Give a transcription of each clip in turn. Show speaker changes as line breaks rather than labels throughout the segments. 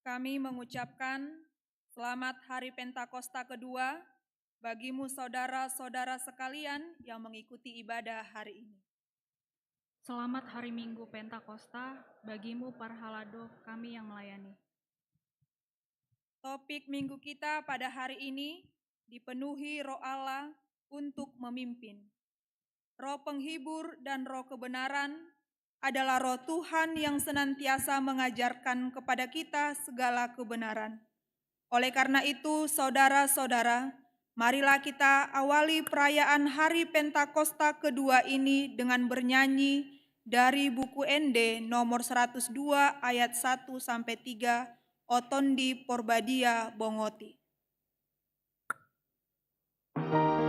Kami mengucapkan selamat Hari Pentakosta kedua bagimu saudara-saudara sekalian yang mengikuti ibadah hari ini.
Selamat Hari Minggu Pentakosta bagimu para halado kami yang melayani.
Topik minggu kita pada hari ini dipenuhi Roh Allah untuk memimpin. Roh penghibur dan roh kebenaran adalah roh Tuhan yang senantiasa mengajarkan kepada kita segala kebenaran. Oleh karena itu, saudara-saudara, marilah kita awali perayaan Hari Pentakosta kedua ini dengan bernyanyi dari buku ND nomor 102 ayat 1-3, Otondi Porbadia Bongoti.
Oh,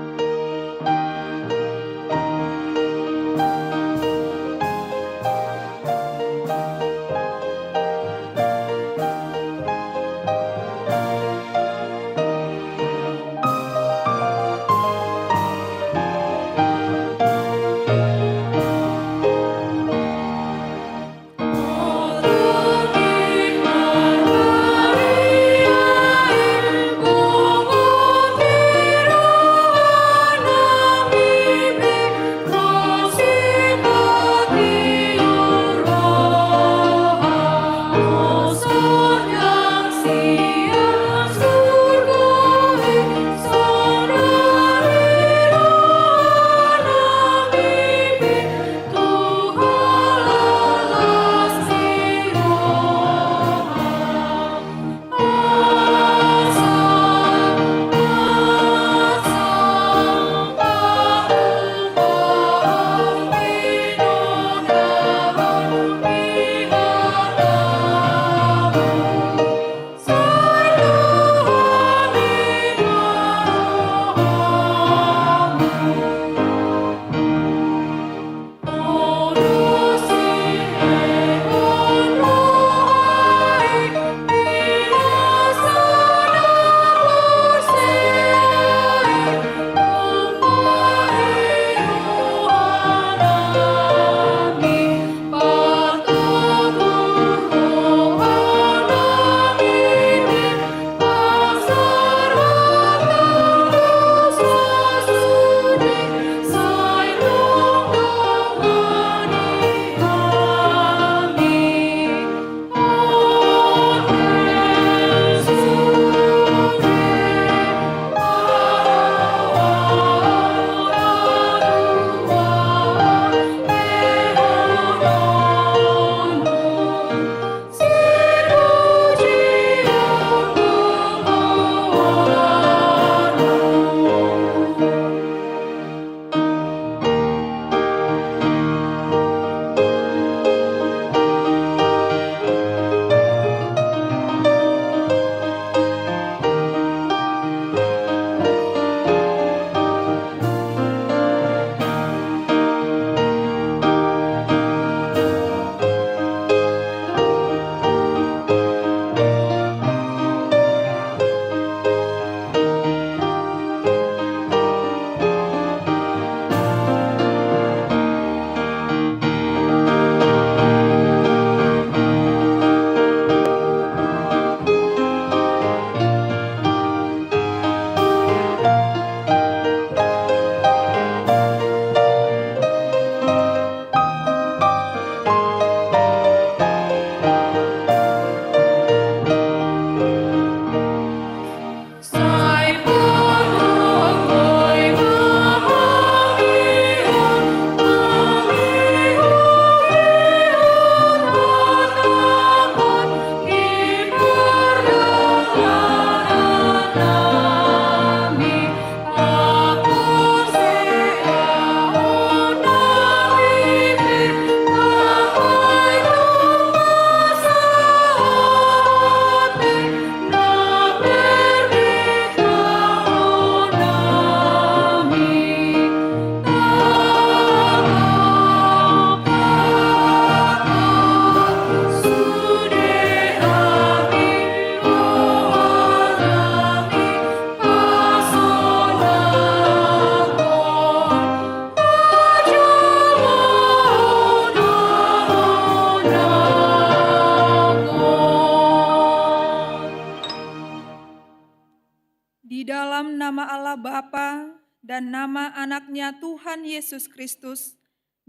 dalam nama Allah Bapa dan nama Anaknya Tuhan Yesus Kristus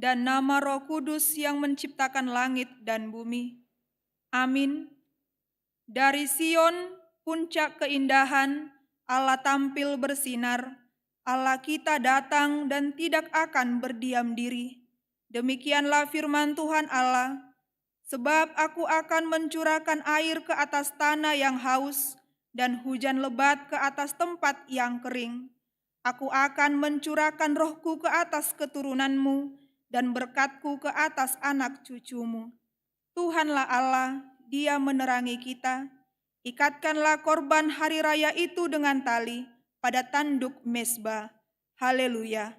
dan nama Roh Kudus yang menciptakan langit dan bumi. Amin. Dari Sion, puncak keindahan, Allah tampil bersinar. Allah kita datang dan tidak akan berdiam diri. Demikianlah firman Tuhan Allah, sebab aku akan mencurahkan air ke atas tanah yang haus dan hujan lebat ke atas tempat yang kering. Aku akan mencurahkan rohku ke atas keturunanmu dan berkatku ke atas anak cucumu. Tuhanlah Allah, Dia menerangi kita. Ikatkanlah korban hari raya itu dengan tali pada tanduk mezbah. Haleluya.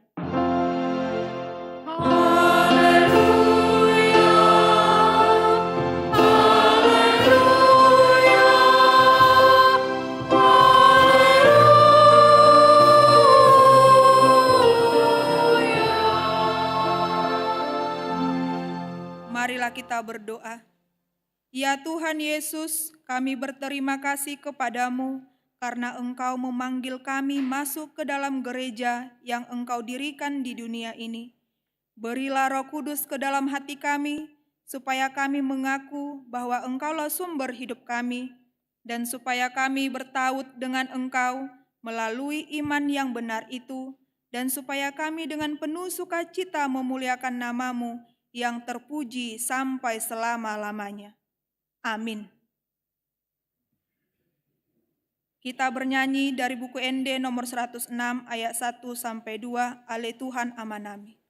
Marilah kita berdoa. Ya Tuhan Yesus, kami berterima kasih kepadamu karena Engkau memanggil kami masuk ke dalam gereja yang Engkau dirikan di dunia ini. Berilah Roh Kudus ke dalam hati kami, supaya kami mengaku bahwa Engkaulah sumber hidup kami, dan supaya kami bertaut dengan Engkau melalui iman yang benar itu, dan supaya kami dengan penuh sukacita memuliakan nama-Mu yang terpuji sampai selama-lamanya. Amin. Kita bernyanyi dari buku ND nomor 106 ayat 1-2, Ale Tuhan amanami.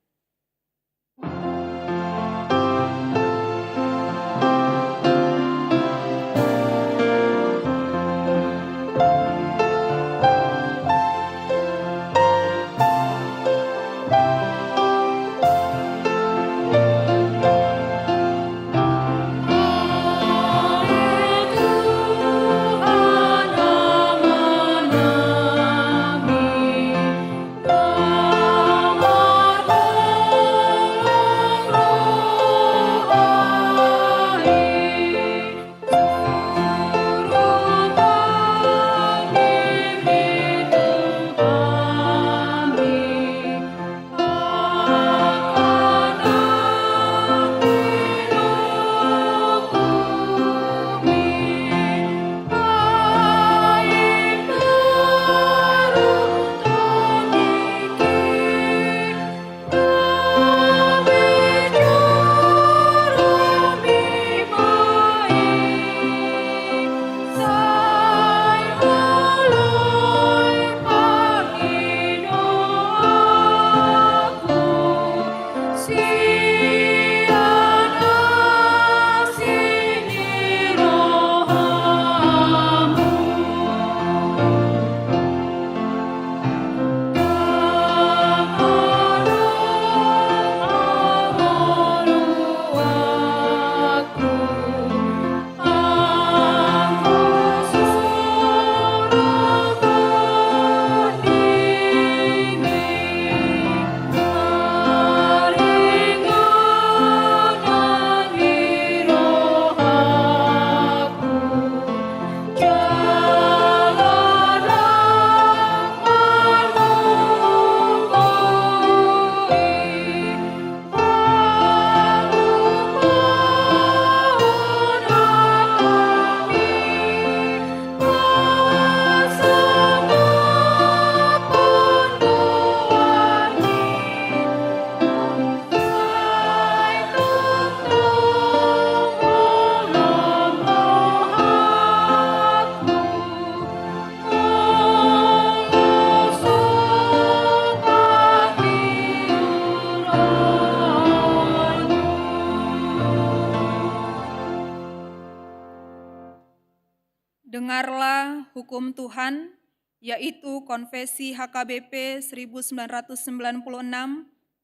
Dengarlah hukum Tuhan, yaitu Konfesi HKBP 1996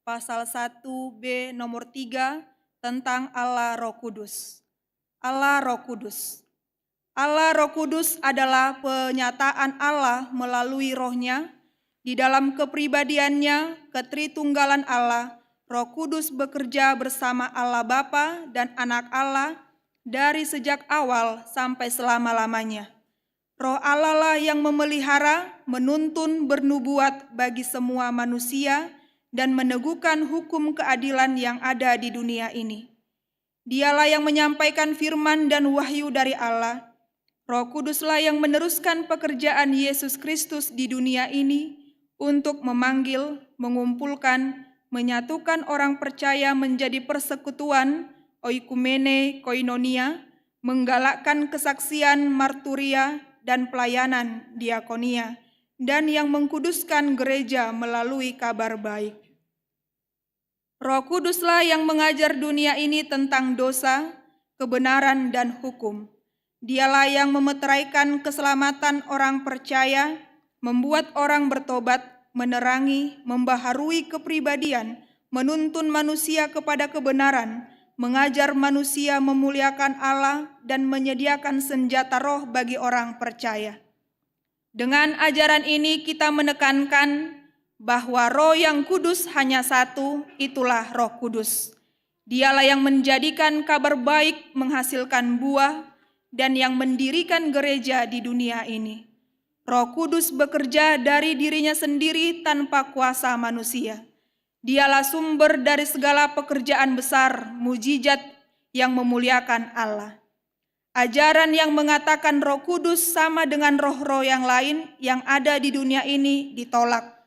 pasal 1B nomor 3 tentang Allah Roh Kudus. Allah Roh Kudus. Allah Roh Kudus adalah penyataan Allah melalui Roh-Nya. Di dalam kepribadiannya, ketritunggalan Allah, Roh Kudus bekerja bersama Allah Bapa dan Anak Allah dari sejak awal sampai selama-lamanya. Roh Allah lah yang memelihara, menuntun, bernubuat bagi semua manusia, dan meneguhkan hukum keadilan yang ada di dunia ini. Dialah yang menyampaikan firman dan wahyu dari Allah. Roh Kuduslah yang meneruskan pekerjaan Yesus Kristus di dunia ini untuk memanggil, mengumpulkan, menyatukan orang percaya menjadi persekutuan, oikumene, koinonia, menggalakkan kesaksian, marturia, dan pelayanan, diakonia, dan yang mengkuduskan gereja melalui kabar baik. Roh Kuduslah yang mengajar dunia ini tentang dosa, kebenaran, dan hukum. Dialah yang memeteraikan keselamatan orang percaya, membuat orang bertobat, menerangi, membaharui kepribadian, menuntun manusia kepada kebenaran, mengajar manusia memuliakan Allah, dan menyediakan senjata roh bagi orang percaya. Dengan ajaran ini kita menekankan bahwa Roh yang kudus hanya satu, itulah Roh Kudus. Dialah yang menjadikan kabar baik menghasilkan buah dan yang mendirikan gereja di dunia ini. Roh Kudus bekerja dari dirinya sendiri tanpa kuasa manusia. Dialah sumber dari segala pekerjaan besar, mujizat yang memuliakan Allah. Ajaran yang mengatakan Roh Kudus sama dengan roh-roh yang lain yang ada di dunia ini ditolak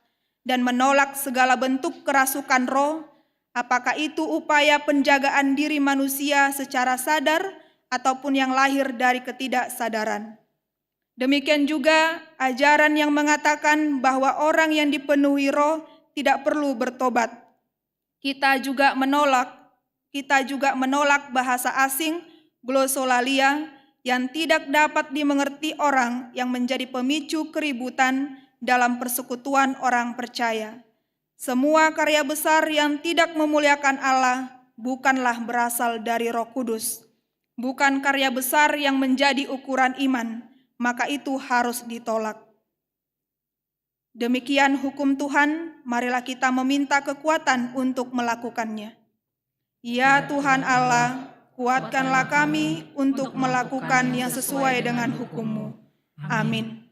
dan menolak segala bentuk kerasukan roh, apakah itu upaya penjagaan diri manusia secara sadar ataupun yang lahir dari ketidaksadaran. Demikian juga ajaran yang mengatakan bahwa orang yang dipenuhi roh tidak perlu bertobat. Kita juga menolak bahasa asing, glosolalia, yang tidak dapat dimengerti orang yang menjadi pemicu keributan dalam persekutuan orang percaya. Semua karya besar yang tidak memuliakan Allah bukanlah berasal dari Roh Kudus. Bukan karya besar yang menjadi ukuran iman, maka itu harus ditolak. Demikian hukum Tuhan, marilah kita meminta kekuatan untuk melakukannya. Ya Tuhan Allah, kuatkanlah kami untuk melakukan yang sesuai dengan hukum-Mu. Amin.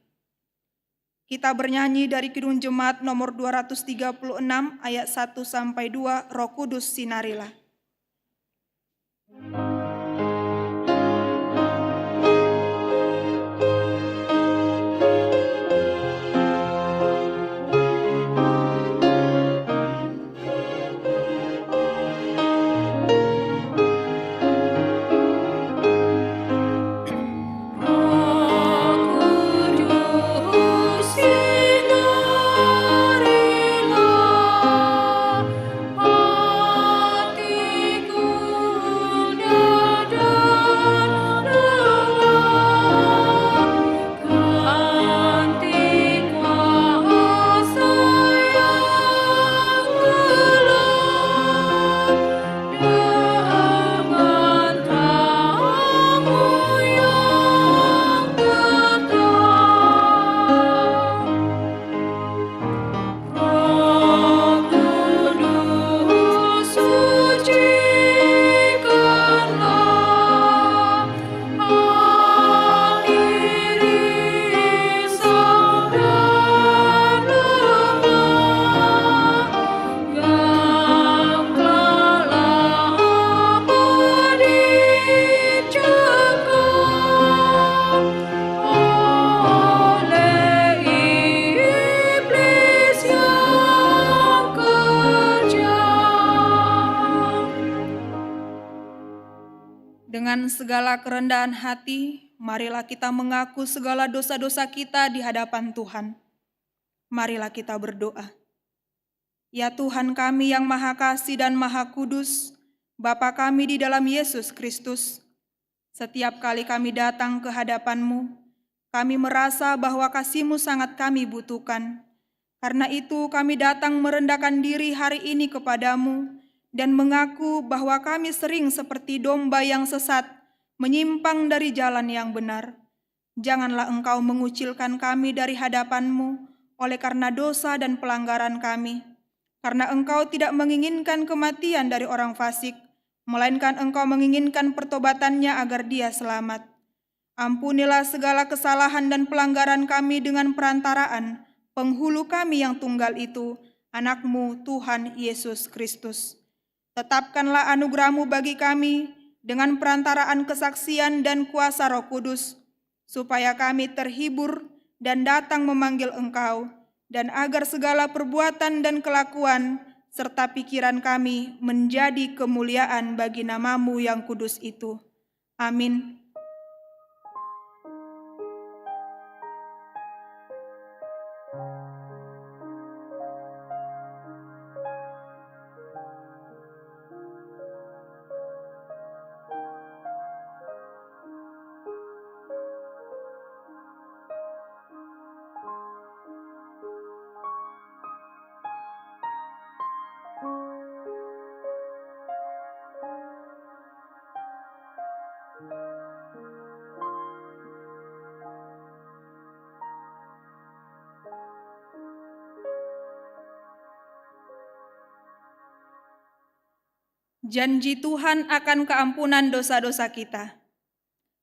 Kita bernyanyi dari Kidung Jemaat nomor 236 ayat 1-2, Roh Kudus sinarilah. Dengan segala kerendahan hati, marilah kita mengaku segala dosa-dosa kita di hadapan Tuhan. Marilah kita berdoa. Ya Tuhan kami yang Maha Kasih dan Maha Kudus, Bapa kami di dalam Yesus Kristus, setiap kali kami datang ke hadapan-Mu, kami merasa bahwa kasih-Mu sangat kami butuhkan. Karena itu kami datang merendahkan diri hari ini kepadamu, dan mengaku bahwa kami sering seperti domba yang sesat, menyimpang dari jalan yang benar. Janganlah Engkau mengucilkan kami dari hadapan-Mu oleh karena dosa dan pelanggaran kami. Karena Engkau tidak menginginkan kematian dari orang fasik, melainkan Engkau menginginkan pertobatannya agar dia selamat. Ampunilah segala kesalahan dan pelanggaran kami dengan perantaraan penghulu kami yang tunggal itu, Anak-Mu Tuhan Yesus Kristus. Tetapkanlah anugerah-Mu bagi kami dengan perantaraan kesaksian dan kuasa Roh Kudus, supaya kami terhibur dan datang memanggil Engkau, dan agar segala perbuatan dan kelakuan serta pikiran kami menjadi kemuliaan bagi nama-Mu yang kudus itu. Amin. Janji Tuhan akan keampunan dosa-dosa kita.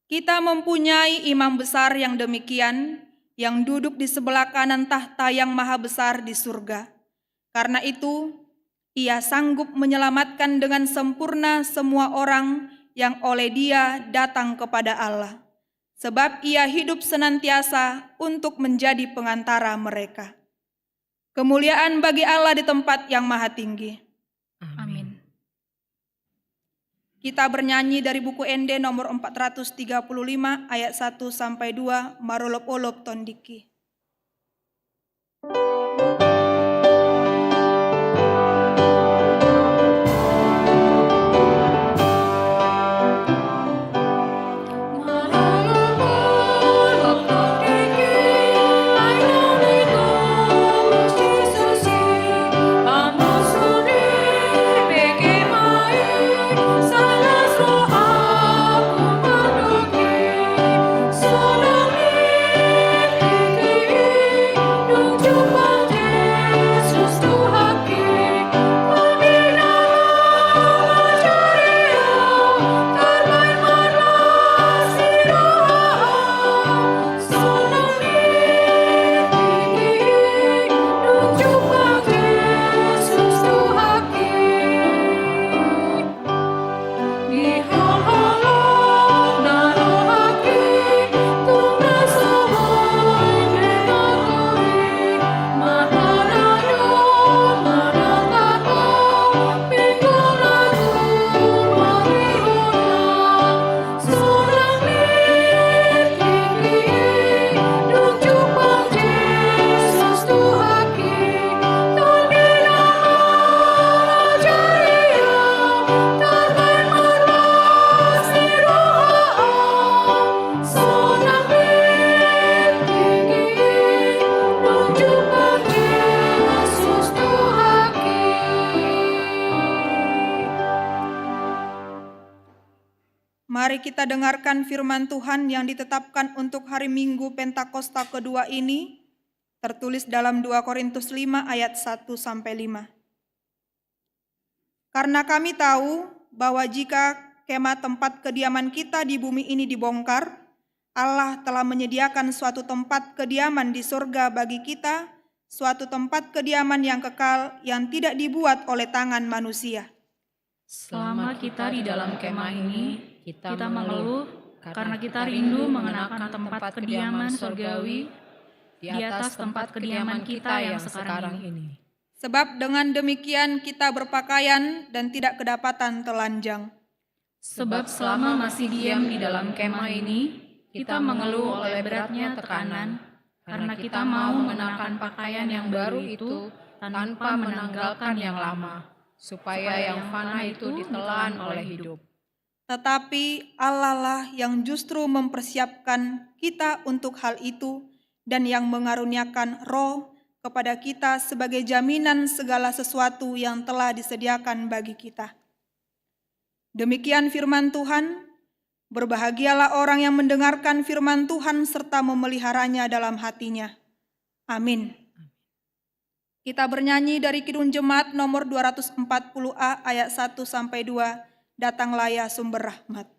Kita mempunyai imam besar yang demikian, yang duduk di sebelah kanan tahta yang maha besar di surga. Karena itu, Ia sanggup menyelamatkan dengan sempurna semua orang yang oleh Dia datang kepada Allah. Sebab Ia hidup senantiasa untuk menjadi pengantara mereka. Kemuliaan bagi Allah di tempat yang maha tinggi.
Amin.
Kita bernyanyi dari buku ND nomor 435 ayat 1 sampai 2 Marolop-olop Tondiki. Mari kita dengarkan firman Tuhan yang ditetapkan untuk hari Minggu Pentakosta kedua ini, tertulis dalam 2 Korintus 5 ayat 1 sampai 5. Karena kami tahu bahwa jika kemah tempat kediaman kita di bumi ini dibongkar, Allah telah menyediakan suatu tempat kediaman di surga bagi kita, suatu tempat kediaman yang kekal yang tidak dibuat oleh tangan manusia.
Selama kita di dalam kemah ini, kita mengeluh karena kita rindu mengenakan tempat kediaman surgawi di atas tempat kediaman kita yang sekarang ini.
Sebab dengan demikian kita berpakaian dan tidak kedapatan telanjang.
Sebab selama masih diam di dalam kemah ini, kita mengeluh oleh beratnya tekanan, karena kita mau mengenakan pakaian yang baru itu tanpa menanggalkan yang lama, supaya yang fana itu ditelan oleh hidup.
Tetapi Allah lah yang justru mempersiapkan kita untuk hal itu dan yang mengaruniakan Roh kepada kita sebagai jaminan segala sesuatu yang telah disediakan bagi kita. Demikian firman Tuhan. Berbahagialah orang yang mendengarkan firman Tuhan serta memeliharanya dalam hatinya. Amin. Kita bernyanyi dari Kidung Jemaat nomor 240A ayat 1 sampai 2. Datanglah ya sumber rahmat.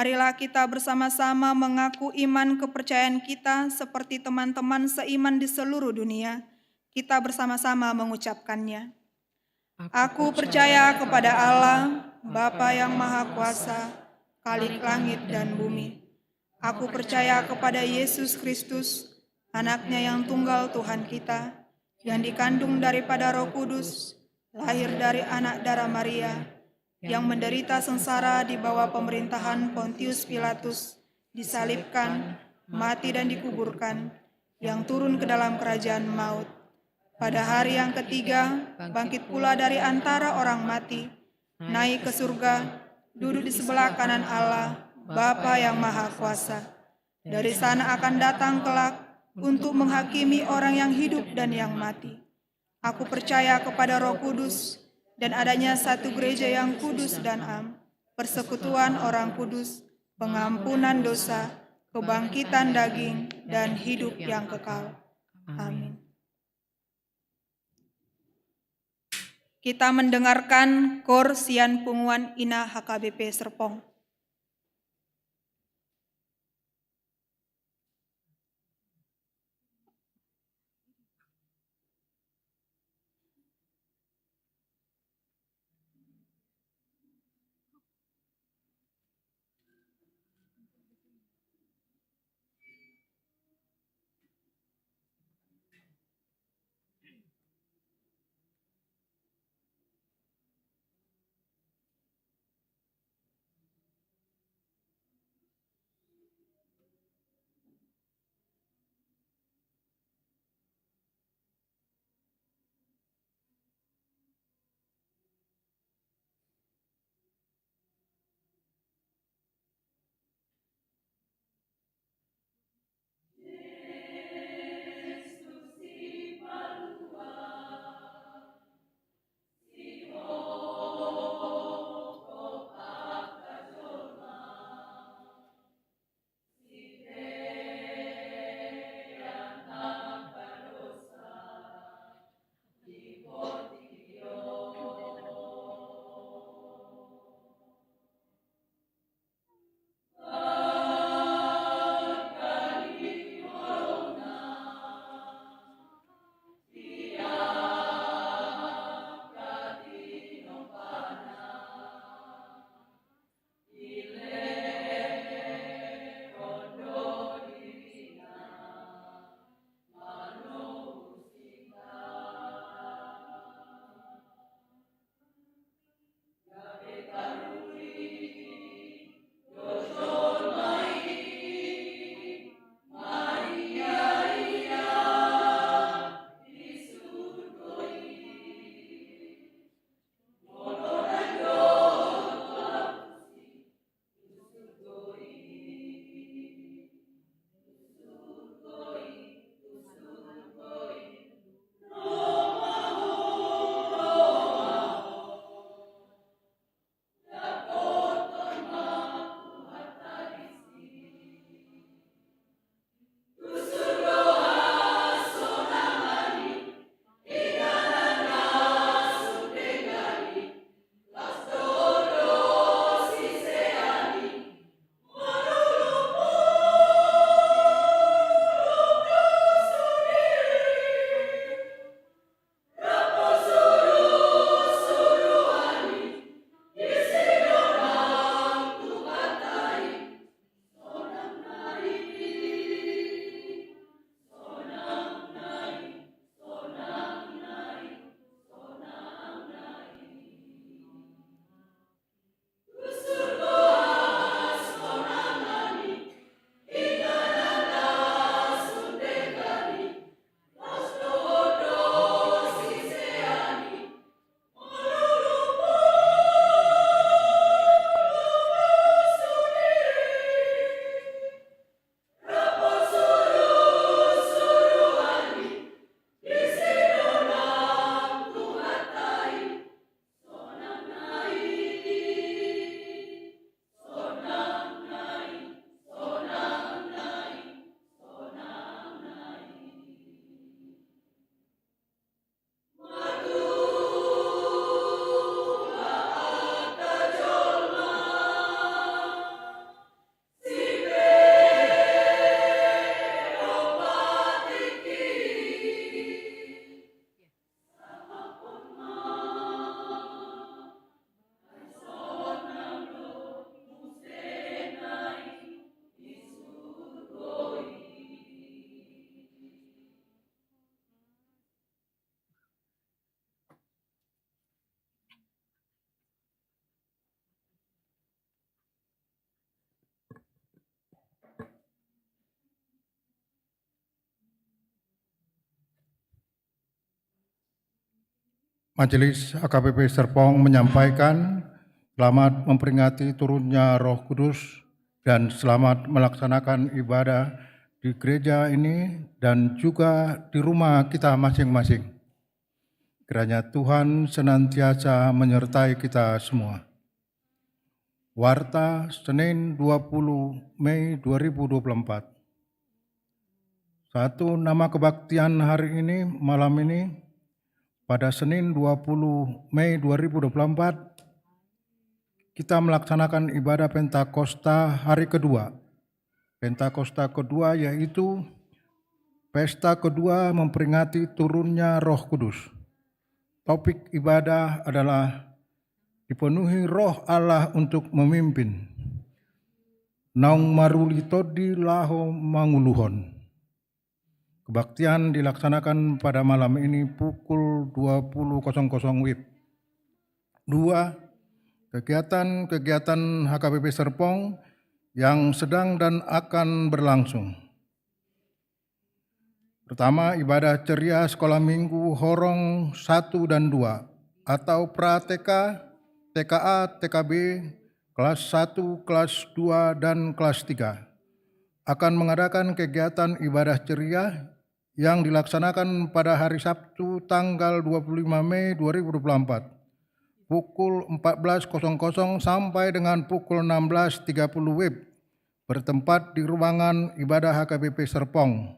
marilah kita bersama-sama mengaku iman kepercayaan kita seperti teman-teman seiman di seluruh dunia. Kita bersama-sama mengucapkannya. Aku percaya kepada Allah, Bapa yang Maha Kuasa, Khalik langit dan bumi. Aku percaya kepada Yesus Kristus, Anaknya yang tunggal Tuhan kita, yang dikandung daripada Roh Kudus, lahir dari anak darah Maria, yang menderita sengsara di bawah pemerintahan Pontius Pilatus, disalibkan, mati dan dikuburkan, yang turun ke dalam kerajaan maut. Pada hari yang ketiga, bangkit pula dari antara orang mati, naik ke surga, duduk di sebelah kanan Allah, Bapa yang Maha Kuasa. Dari sana akan datang kelak untuk menghakimi orang yang hidup dan yang mati. Aku percaya kepada Roh Kudus dan adanya satu gereja yang kudus dan am, persekutuan orang kudus, pengampunan dosa, kebangkitan daging, dan hidup yang kekal. Amin. Kita mendengarkan Kor Sian Punguan Ina HKBP Serpong.
Majelis HKBP Serpong menyampaikan selamat memperingati turunnya Roh Kudus dan selamat melaksanakan ibadah di gereja ini dan juga di rumah kita masing-masing. Kiranya Tuhan senantiasa menyertai kita semua. Warta Senin 20 Mei 2024. Satu nama kebaktian hari ini, malam ini, pada Senin 20 Mei 2024, kita melaksanakan ibadah Pentakosta hari kedua. Pentakosta kedua yaitu pesta kedua memperingati turunnya Roh Kudus. Topik ibadah adalah dipenuhi Roh Allah untuk memimpin. Naung maruli todi laho manguluhon. Kebaktian dilaksanakan pada malam ini pukul 20.00 WIB. 2. Kegiatan HKBP Serpong yang sedang dan akan berlangsung. Pertama, ibadah ceria sekolah minggu Horong 1 dan 2 atau pra-TK, TKA, TKB, kelas 1, kelas 2, dan kelas 3 akan mengadakan kegiatan ibadah ceria yang dilaksanakan pada hari Sabtu tanggal 25 Mei 2024 pukul 14.00 sampai dengan pukul 16.30 WIB bertempat di ruangan ibadah HKBP Serpong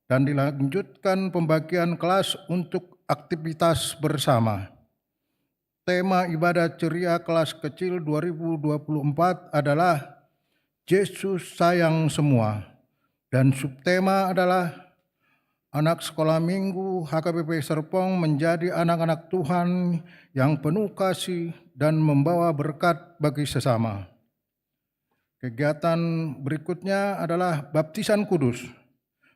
dan dilanjutkan pembagian kelas untuk aktivitas bersama. Tema ibadah ceria kelas kecil 2024 adalah Yesus sayang semua dan subtema adalah anak sekolah minggu HKBP Serpong menjadi anak-anak Tuhan yang penuh kasih dan membawa berkat bagi sesama. Kegiatan berikutnya adalah baptisan kudus.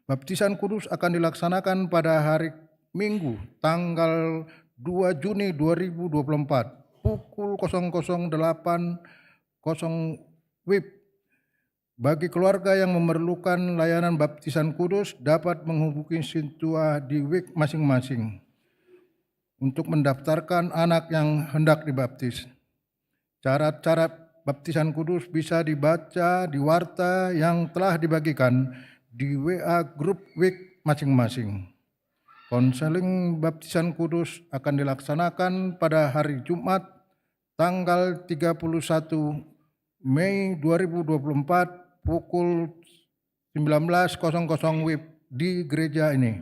Baptisan kudus akan dilaksanakan pada hari Minggu tanggal 2 Juni 2024 pukul 00.08 WIB. Bagi keluarga yang memerlukan layanan baptisan kudus dapat menghubungi Sintua di WIK masing-masing untuk mendaftarkan anak yang hendak dibaptis. Cara-cara baptisan kudus bisa dibaca di warta yang telah dibagikan di WA grup WIK masing-masing. Konseling baptisan kudus akan dilaksanakan pada hari Jumat tanggal 31 Mei 2024 pukul 19.00 WIB di gereja ini.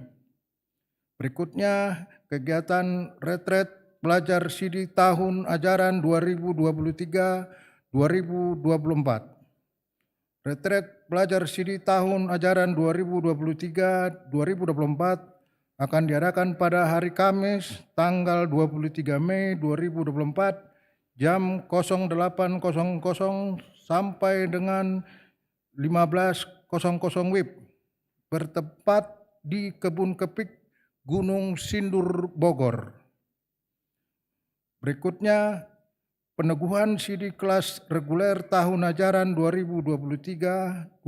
Berikutnya kegiatan retret belajar CD tahun ajaran 2023-2024. Retret belajar CD tahun ajaran 2023-2024 akan diadakan pada hari Kamis tanggal 23 Mei 2024 jam 08.00 sampai dengan 15.00 WIB bertempat di Kebun Kepik Gunung Sindur Bogor. Berikutnya peneguhan CD kelas reguler tahun ajaran 2023-2024.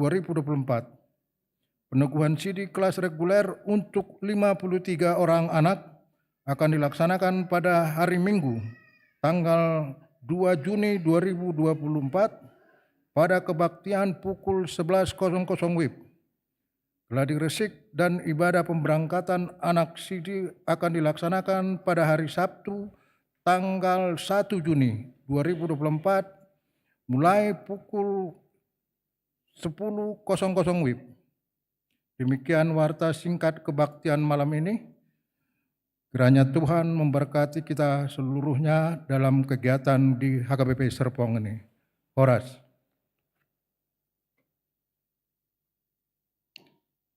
Peneguhan CD kelas reguler untuk 53 orang anak akan dilaksanakan pada hari Minggu tanggal 2 Juni 2024 pada kebaktian pukul 11.00 WIB. Gladi resik dan ibadah pemberangkatan anak CD akan dilaksanakan pada hari Sabtu tanggal 1 Juni 2024 mulai pukul 10.00 WIB. Demikian warta singkat kebaktian malam ini. Kiranya Tuhan memberkati kita seluruhnya dalam kegiatan di HKBP Serpong ini. Horas.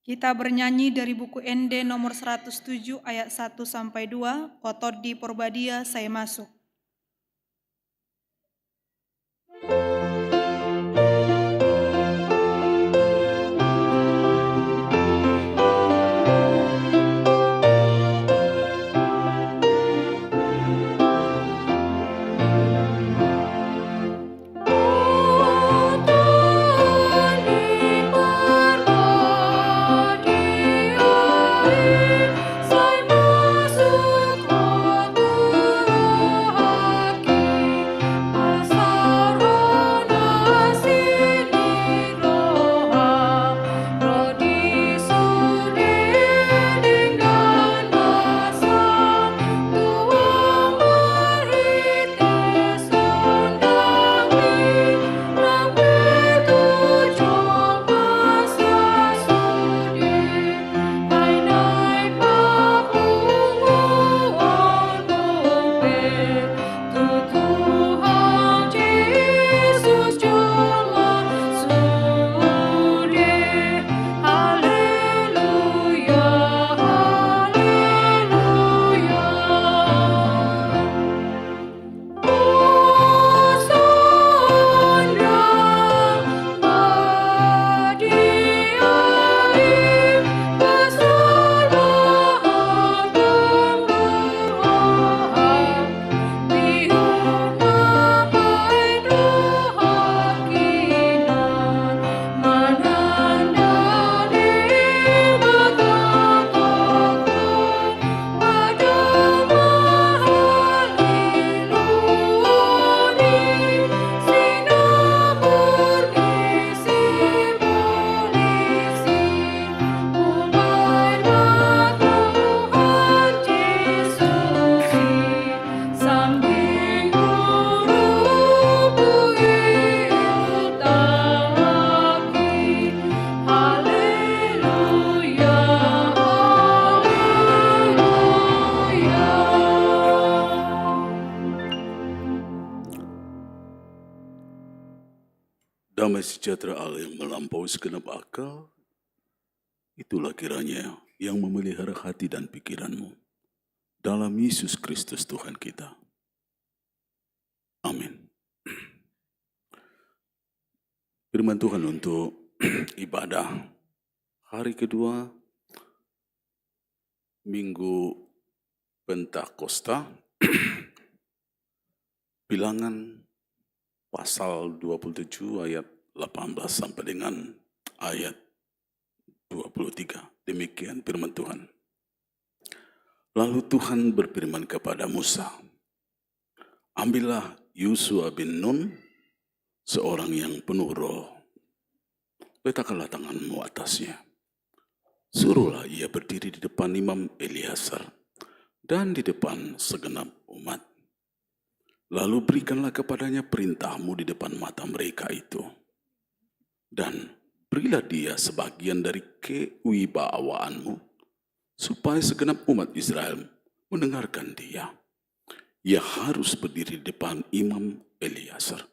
Kita bernyanyi dari buku ND nomor 107 ayat 1 sampai 2, Kotodi Porbadia Saya Masuk.
Saya masuk
Damai sejahtera Allah yang melampaui segenap akal, itulah kiranya yang memelihara hati dan pikiranmu. Dalam Yesus Kristus Tuhan kita. Amin. Firman Tuhan untuk ibadah hari kedua Minggu Pentakosta, Bilangan pasal 27 ayat 18 sampai dengan ayat 23. Demikian firman Tuhan. Lalu Tuhan berfirman kepada Musa, ambillah Yosua bin Nun, seorang yang penuh roh. Letakkanlah tanganmu atasnya. Suruhlah ia berdiri di depan Imam Eleazar dan di depan segenap umat. Lalu berikanlah kepadanya perintahmu di depan mata mereka itu. Dan berilah dia sebagian dari kewibawaanmu, supaya segenap umat Israel mendengarkan dia. Ia harus berdiri di depan Imam Eleazar,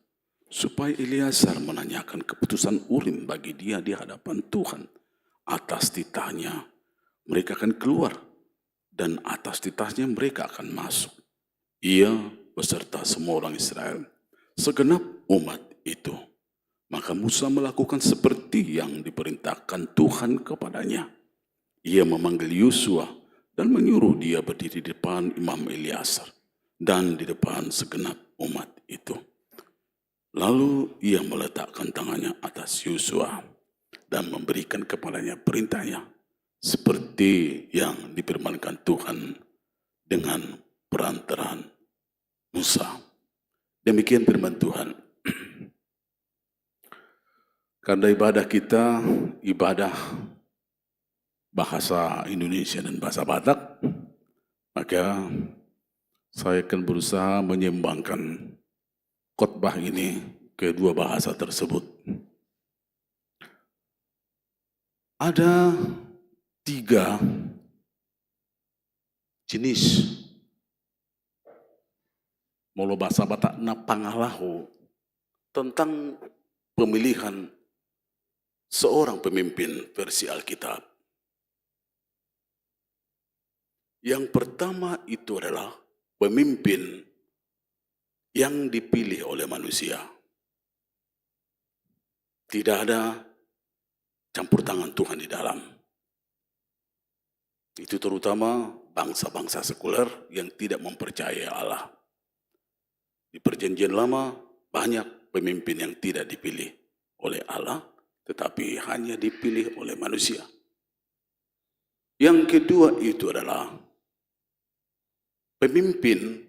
supaya Eleazar menanyakan keputusan Urim bagi dia di hadapan Tuhan. Atas titahnya mereka akan keluar, dan atas titahnya mereka akan masuk. Ia beserta semua orang Israel, segenap umat itu. Maka Musa melakukan seperti yang diperintahkan Tuhan kepadanya. Ia memanggil Yosua dan menyuruh dia berdiri di depan Imam Eleazar dan di depan segenap umat itu. Lalu ia meletakkan tangannya atas Yosua dan memberikan kepadanya perintahnya seperti yang difirmankan Tuhan dengan perantaraan Musa. Demikian firman Tuhan. Karena ibadah kita, ibadah bahasa Indonesia dan bahasa Batak, maka saya akan berusaha menyeimbangkan khotbah ini ke dua bahasa tersebut. Ada 3 jenis molo bahasa Batak na pangalahu tentang pemilihan seorang pemimpin versi Alkitab. Yang pertama itu adalah pemimpin yang dipilih oleh manusia. Tidak ada campur tangan Tuhan di dalam. Itu terutama bangsa-bangsa sekuler yang tidak mempercayai Allah. Di Perjanjian Lama banyak pemimpin yang tidak dipilih oleh Allah, tetapi hanya dipilih oleh manusia. Yang kedua itu adalah pemimpin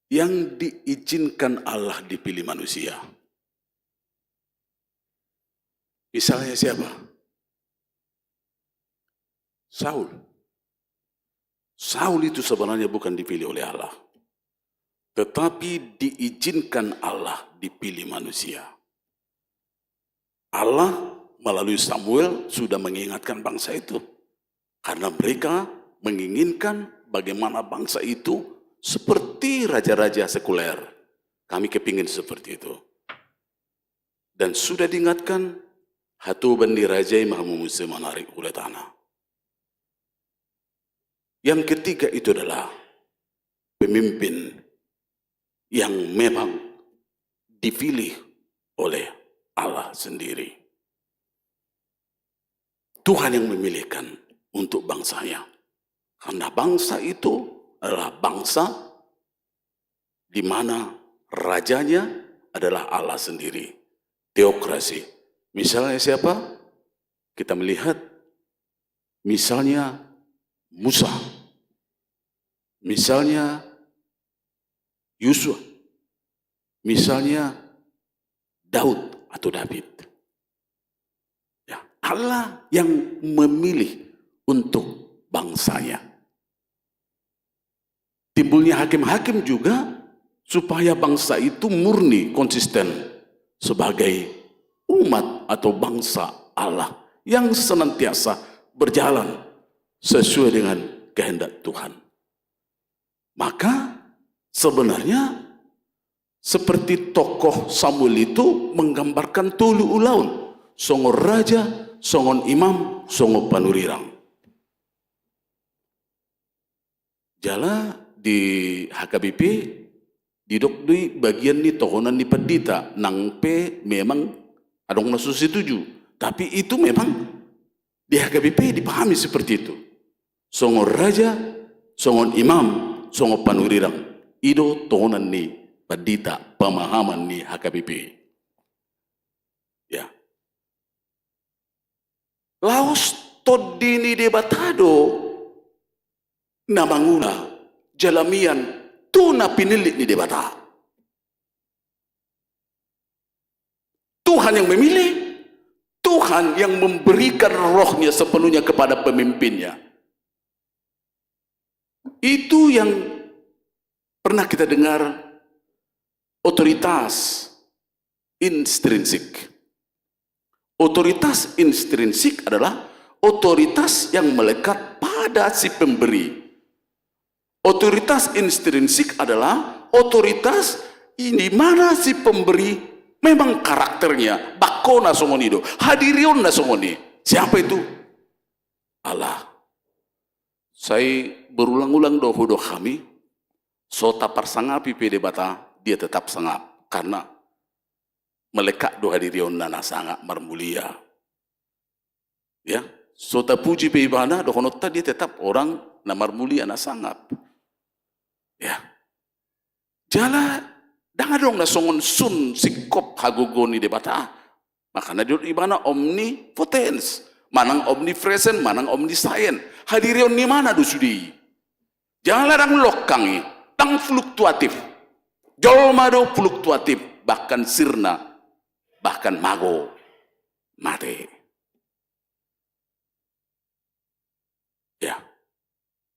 yang diizinkan Allah dipilih manusia. Misalnya siapa? Saul. Saul itu sebenarnya bukan dipilih oleh Allah, tetapi diizinkan Allah dipilih manusia. Allah melalui Samuel sudah mengingatkan bangsa itu, karena mereka menginginkan bagaimana bangsa itu seperti raja-raja sekuler. Kami kepingin seperti itu. Dan sudah diingatkan, hatu bandi rajai mahmu musim menarik oleh tanah. Yang ketiga itu adalah pemimpin yang memang dipilih oleh Allah sendiri. Tuhan yang memilihkan untuk bangsanya. Karena bangsa itu adalah bangsa di mana rajanya adalah Allah sendiri. Teokrasi. Misalnya siapa? Kita melihat misalnya Musa. Misalnya Yosua. Misalnya Daud atau David. Ya, Allah yang memilih untuk bangsanya. Timbulnya hakim-hakim juga supaya bangsa itu murni, konsisten sebagai umat atau bangsa Allah yang senantiasa berjalan sesuai dengan kehendak Tuhan. Maka sebenarnya seperti tokoh Samuel itu menggambarkan tulu ulaun, songo raja, songon imam, songo panurirang. Jala di HKBP didok di bagian ni tokonan ni pedita nang pe memang adong nasu setuju, tapi itu memang di HKBP dipahami seperti itu. Songo raja, songon imam, songo panurirang. Ido tokonan ni pedita pemahaman ni HKBP. Ya. Laos todini debatado namanguna jalamian tu na pinilit ni debata. Tuhan yang memilih, Tuhan yang memberikan rohnya sepenuhnya kepada pemimpinnya. Itu yang pernah kita dengar, otoritas intrinsik. Otoritas intrinsik adalah otoritas yang melekat pada si pemberi. Otoritas intrinsik adalah otoritas di mana si pemberi memang karakternya bakona songonido, hadirion na songoni. Siapa itu? Allah. Saya berulang-ulang doh kami, so tapar sangapi pede bata, dia tetap sangap karena melekat do hadirion na sangat marmulia. Ya, so tapuji pe ibana do honota dia tetap orang na marmulia na sangap. Ya. Jala dangadong na songon sun sikop hagugoni debata. Makanya dia ibana omnipotens, manang omnipresent, manang omniscient. Hadirion ni mana do sudi? Jala dang lokangi, tang fluktuatif. Jolma do fluktuatif, bahkan sirna, bahkan mago, mate. Ya.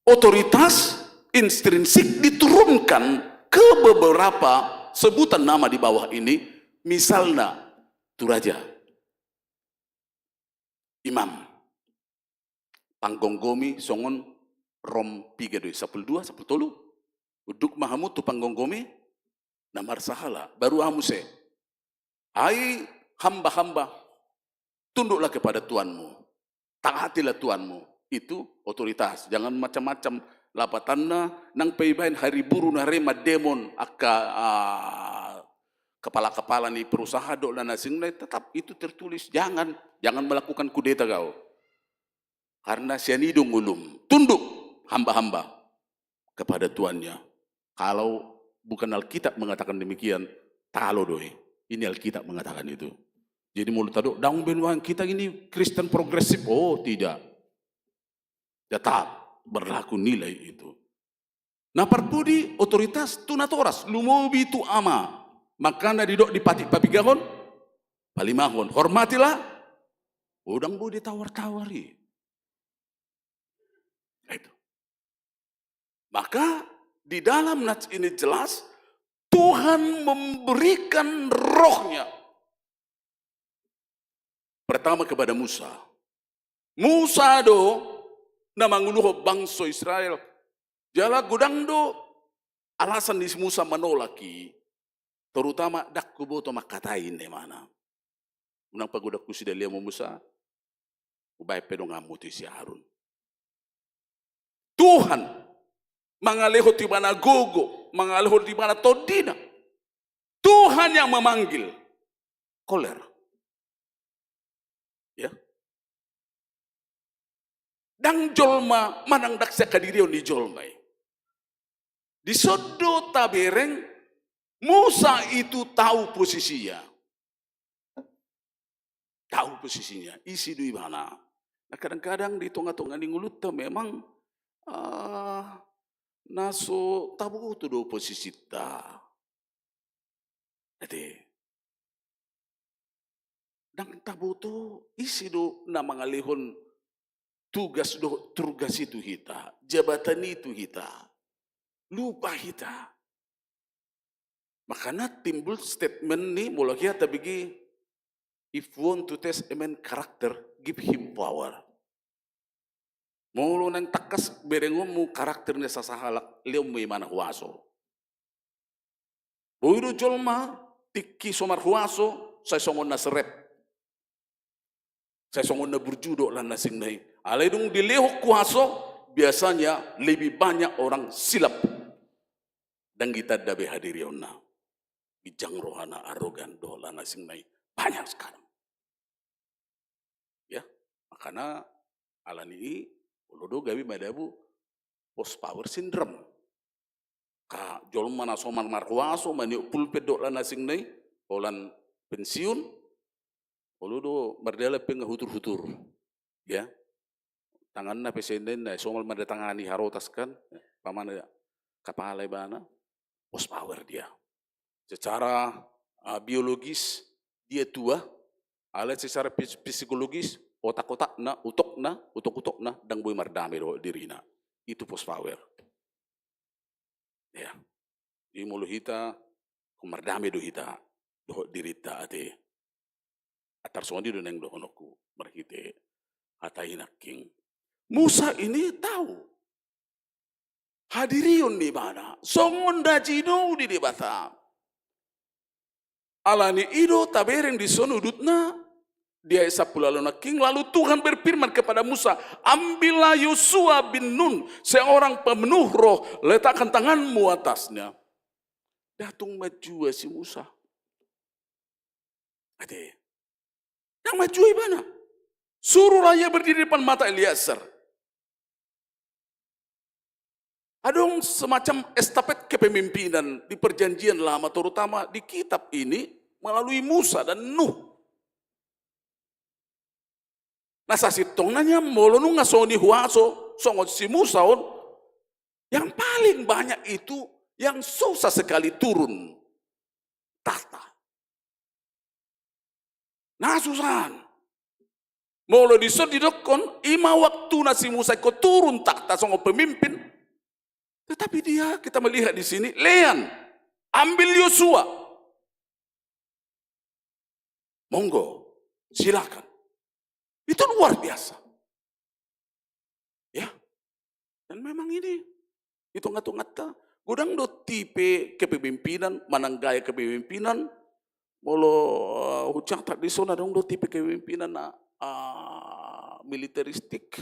Otoritas intrinsik diturunkan ke beberapa sebutan nama di bawah ini, misalnya tu raja, imam, panggonggomi songon rom 32 10 uduk mahamu tu panggonggomi namar sahala baru hamuse. Hai hamba-hamba, tunduklah kepada Tuanmu, taatilah Tuanmu. Itu otoritas, jangan macam-macam lapatanna nang peibain hari buru na rema demon kepala-kepala ni perusahaan dok dan asing tetap itu tertulis, jangan melakukan kudeta kau. Karena sianido ngulum, tunduk hamba-hamba kepada tuannya. Kalau bukan Alkitab mengatakan demikian, talo doi. Ini Alkitab mengatakan itu. Jadi mulut tado, daung benwang kita ini Kristen progresif. Oh, tidak. Tetap berlaku nilai itu. Nah perpudi otoritas tunatoras lumobi tu ama makana didok dipati papigahon palimahon hormatilah udang bo ditawar-tawari itu. Maka di dalam nats ini jelas Tuhan memberikan rohnya pertama kepada Musa do na manguluho bangsa Israel. Jala gudang do alasan di Musa menolaki, terutama dak kuboto makatain de mana. Unang pagudak ku sida liamo Musa, ubay pedong amuti si Harun. Tuhan mangaleho di mana gogo, mangaleho di mana todina. Tuhan yang memanggil koler. Ya. Dang jolma manang daksa kadirion di jolmai. Di sodo tabereng Musa itu tahu posisinya. Tahu posisinya, isi dui mana. Nah kadang-kadang di tengah-tengah di ngulut memang naso tabu tu do posisi ta. Jadi dang tabu tu isi do na mangalihon tugas itu kita, jabatan itu kita, lupa kita. Makanya timbul statement nih, mulai kita bagi, if you want to test a man character, give him power. Mulu nang takas berengom mu karakternya sasahalak, liom may mana huwaso. Boido jolma, tiki somar huaso, saya songon na serep. Saya songon na berjudok lah nasing nahi. Alai dong dilehok kuaso, biasanya lebih banyak orang silap. Dan kita dabe hadiri onna. Bijang rohana arogan dola nasing nahi. Banyak sekarang. Ya, makanya alani uludo gabi madabu post power syndrome. Ka jolma na somar marhuaso mani pulpet dola nasing nahi. Olan pensiun, uludo merdela penga hutur-hutur. Ya, tangan na presiden na somal mendatangani harotas kan, pamana kapalay bana, post power dia. Secara biologis dia tua, alat secara psikologis otak-otak na, utok na, dang boy mardami do dirina. Itu post power. Ya, di mulu hita, kumardami do hita, do dirita ate. Atar sondi do neng do honoku merhite ataina king. Musa ini tahu. Hadirion di mana? Songon dajino di debata. Alani ido tabereng di sonudutna. Dia isapulalona king. Lalu Tuhan berfirman kepada Musa. Ambillah Yosua bin Nun. Seorang pemenuh roh. Letakkan tanganmu atasnya. Datung maju si Musa. Ade. Yang maju mana? Suruh raya berdiri depan mata Eliezer. Ada semacam estafet kepemimpinan di perjanjian lama, terutama di kitab ini melalui Musa dan Nuh. Nah sasitong nanya molonu ngasoni huaso songot si Musa on, yang paling banyak itu yang susah sekali turun tahta. Nah susahan. Molo disodidokon ima waktu nasi Musa ikut turun takhta songo pemimpin. Tetapi dia kita melihat di sini lean ambil Yosua. Monggo silakan. Itu luar biasa. Ya. Dan memang ini itu ngata-ngata gudang do tipe kepemimpinan mananggaya kepemimpinan molo hucang tak disona dong do tipe kepemimpinan na militeristik,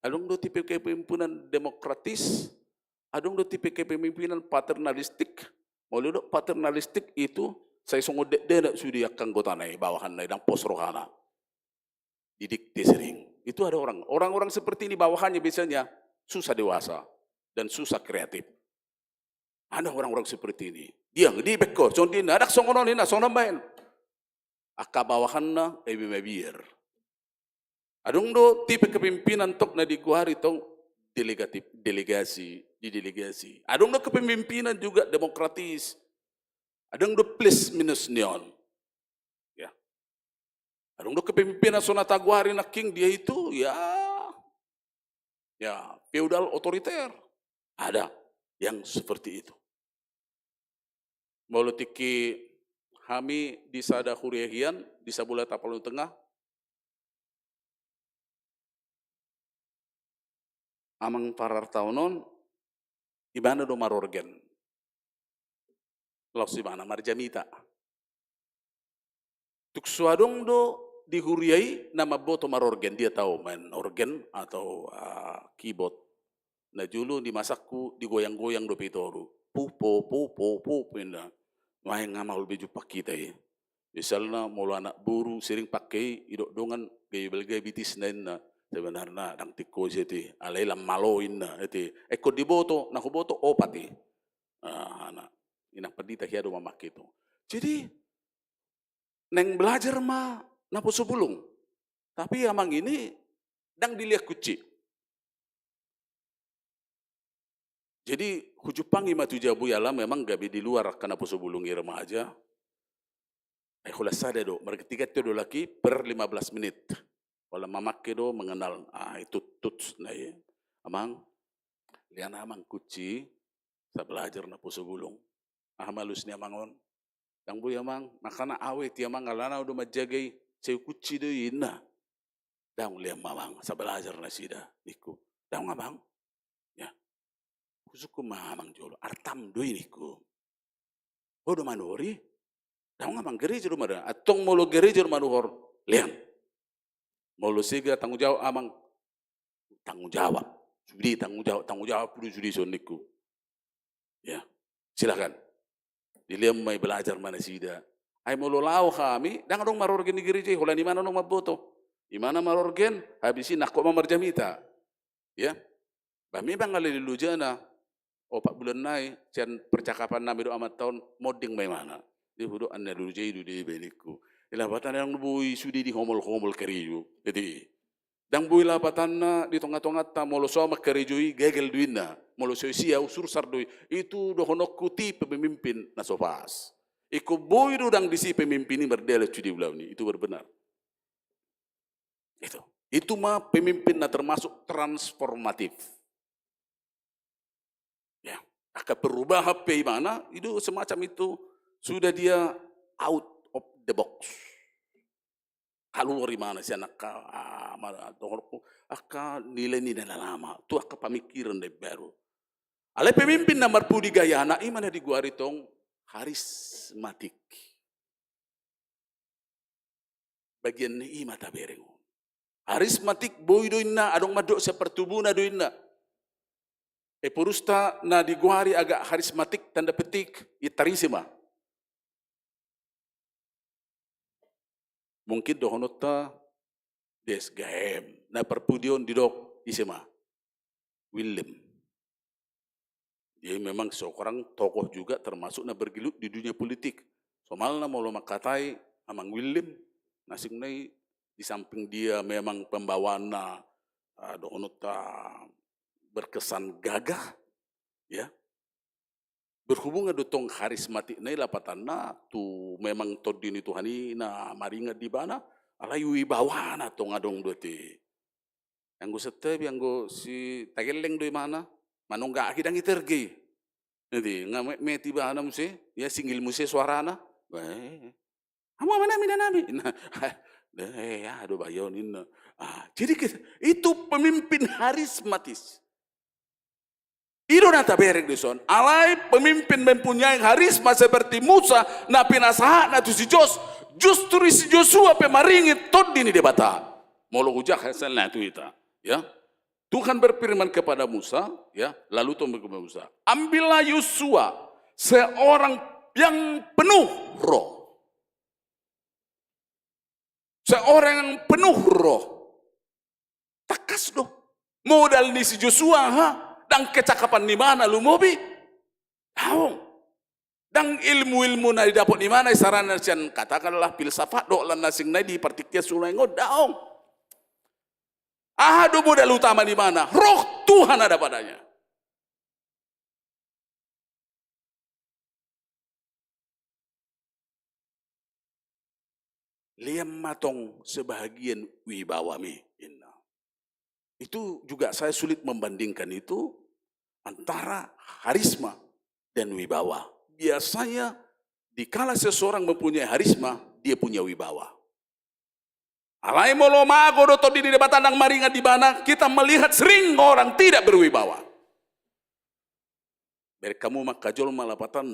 adong do tipe kepemimpinan demokratis, adong do tipe kepemimpinan paternalistik. Molo do paternalistik itu saya sungguh deda sudi akan gotanai bawahan nai dang pos rohana. Didikte sering. Itu ada orang-orang seperti ini bawahannya biasanya susah dewasa dan susah kreatif. Ada orang-orang seperti ini. Dia di bekor, contohnya ada songonon ini, songonon main. Aka bawahan na ebimabir. Adong do tipe kepemimpinan tok na dikuari tong delegasi. Adong do kepemimpinan juga demokratis. Adong do plus minus neon. Ya. Adong do kepemimpinan sonata guari na king dia itu ya feudal otoriter. Ada yang seperti itu. Molotiki kami di sada huriahian di sabula tapalun tengah amang parar taunon ibana do marorgen laos ibana marjamita tuk suadong do di huriai nama boto marorgen dia tahu main organ atau keyboard na julu dimasakku digoyang-goyang do pitoru pupo pindah main ngamal baju pak kita ya. Misalnya mulu anak buru sering pakai idok dongan gaya bitis na sebenarnya dang tiko jeti alai lam maloin na eti ekor diboto nak boto opati anak inang pedita hiado mamak itu. Jadi neng belajar mah napo sebulung tapi amang ini dang dilihat kuci. Jadi hujupangi matu jabu yala memang gabi di luar karena posubulungi remaja. Kulas sada do, mereka tiga itu do laki per 15 menit. Kalau mamak do mengenal itu tuts na ya. Amang lian amang kuci sa belajar na posubulung. Malus ni amangon. Yang bu amang makana awet ti amang alana do majagay say kuci do ina. Dang liam mamang sa belajar na sida iku. Dang abang. Suku mamang jolo artam do ini ku do manori, daw nga mang gereja do mada, atong molo gereja do manuhor, liam. Molo siga tanggung jawab amang, tanggung jawab. Sudi tanggung jawab kudu sudi soniku. Ya, silakan. Diliam may belajar mana sida. Ay molo lao kami, dang dong marorgen di gereja, hula ni mana nong maboto. Di mana marorgen, habisin nako mamarjamita. Ya, kami bang ngalilu jana, 4 bulan nai, cian percakapan nabi do amat tahun, moding may mana. Di hudo anna dulu jaidu di beliku. Ilapatan yang bui sudi di homol keriyu. Jadi, dang bui lapatan na di tongat-tongat ta molo sama kerijui gegel duina, molo sia usur sardui itu dohonok kuti pemimpin na sofas. Iku bui do dang disi pemimpin ini berdele cudi belau ni, itu berbenar. Itu mah pemimpin na termasuk transformatif. Ya, akan berubah HP mana, itu semacam itu sudah dia out of the box. Keluar di mana sih anak nilai-nilai lama, tu akan pemikiran deh baru. Ale pemimpin nomor pudi gaya anak mana di gua ritong karismatik. Bagian ni mata bereng. Karismatik boy doina adong madok sepertubuna doina. Purusta na di gua hari agak karismatik tanda petik itarisima. Mungkin dohonota desgaem na perpudion didok isema William. Dia memang seorang tokoh juga termasuk na bergelut di dunia politik. Somalna mau lo makatai amang William nasing nai di samping dia memang pembawana dohonota berkesan gagah ya. Berhubungan dotong karismatik na lapatan na tu memang todini Tuhani na maringa di bana alay wibawa na tong adong dote. Yang go setep yang go si tageleng do mana manungga akidang itergi. Jadi nga meti bana mo si ya singgil mo si suara na. Amo mana nami. Ya aduh bayonin. Jadi itu pemimpin karismatis. Itu nata berek dison. Alai pemimpin mempunyai karisma seperti Musa, na pinasaha na tu si justru si Joshua pemaringi todini debata. Molo hujak hasil na itu ita. Ya, Tuhan berfirman kepada Musa, ya, lalu Tuhan berkata Musa, ambillah Yosua seorang yang penuh roh, seorang yang penuh roh. Takas doh. Modal ni si Joshua, ha? Dang kecakapan di mana lu mobi? Tahu. Dang ilmu-ilmu na didapat di mana sarana sian katakanlah filsafat do lan nasing na di partikia sulai ngodaong. Do modal utama di mana? Roh Tuhan ada padanya. Liam matong sebahagian wibawa mi. Itu juga saya sulit membandingkan itu antara karisma dan wibawa. Biasanya dikala seseorang mempunyai karisma, dia punya wibawa. Alai molo mago do di debatandang maringa di mana kita melihat sering orang tidak berwibawa. Beri kamu makajol malapatan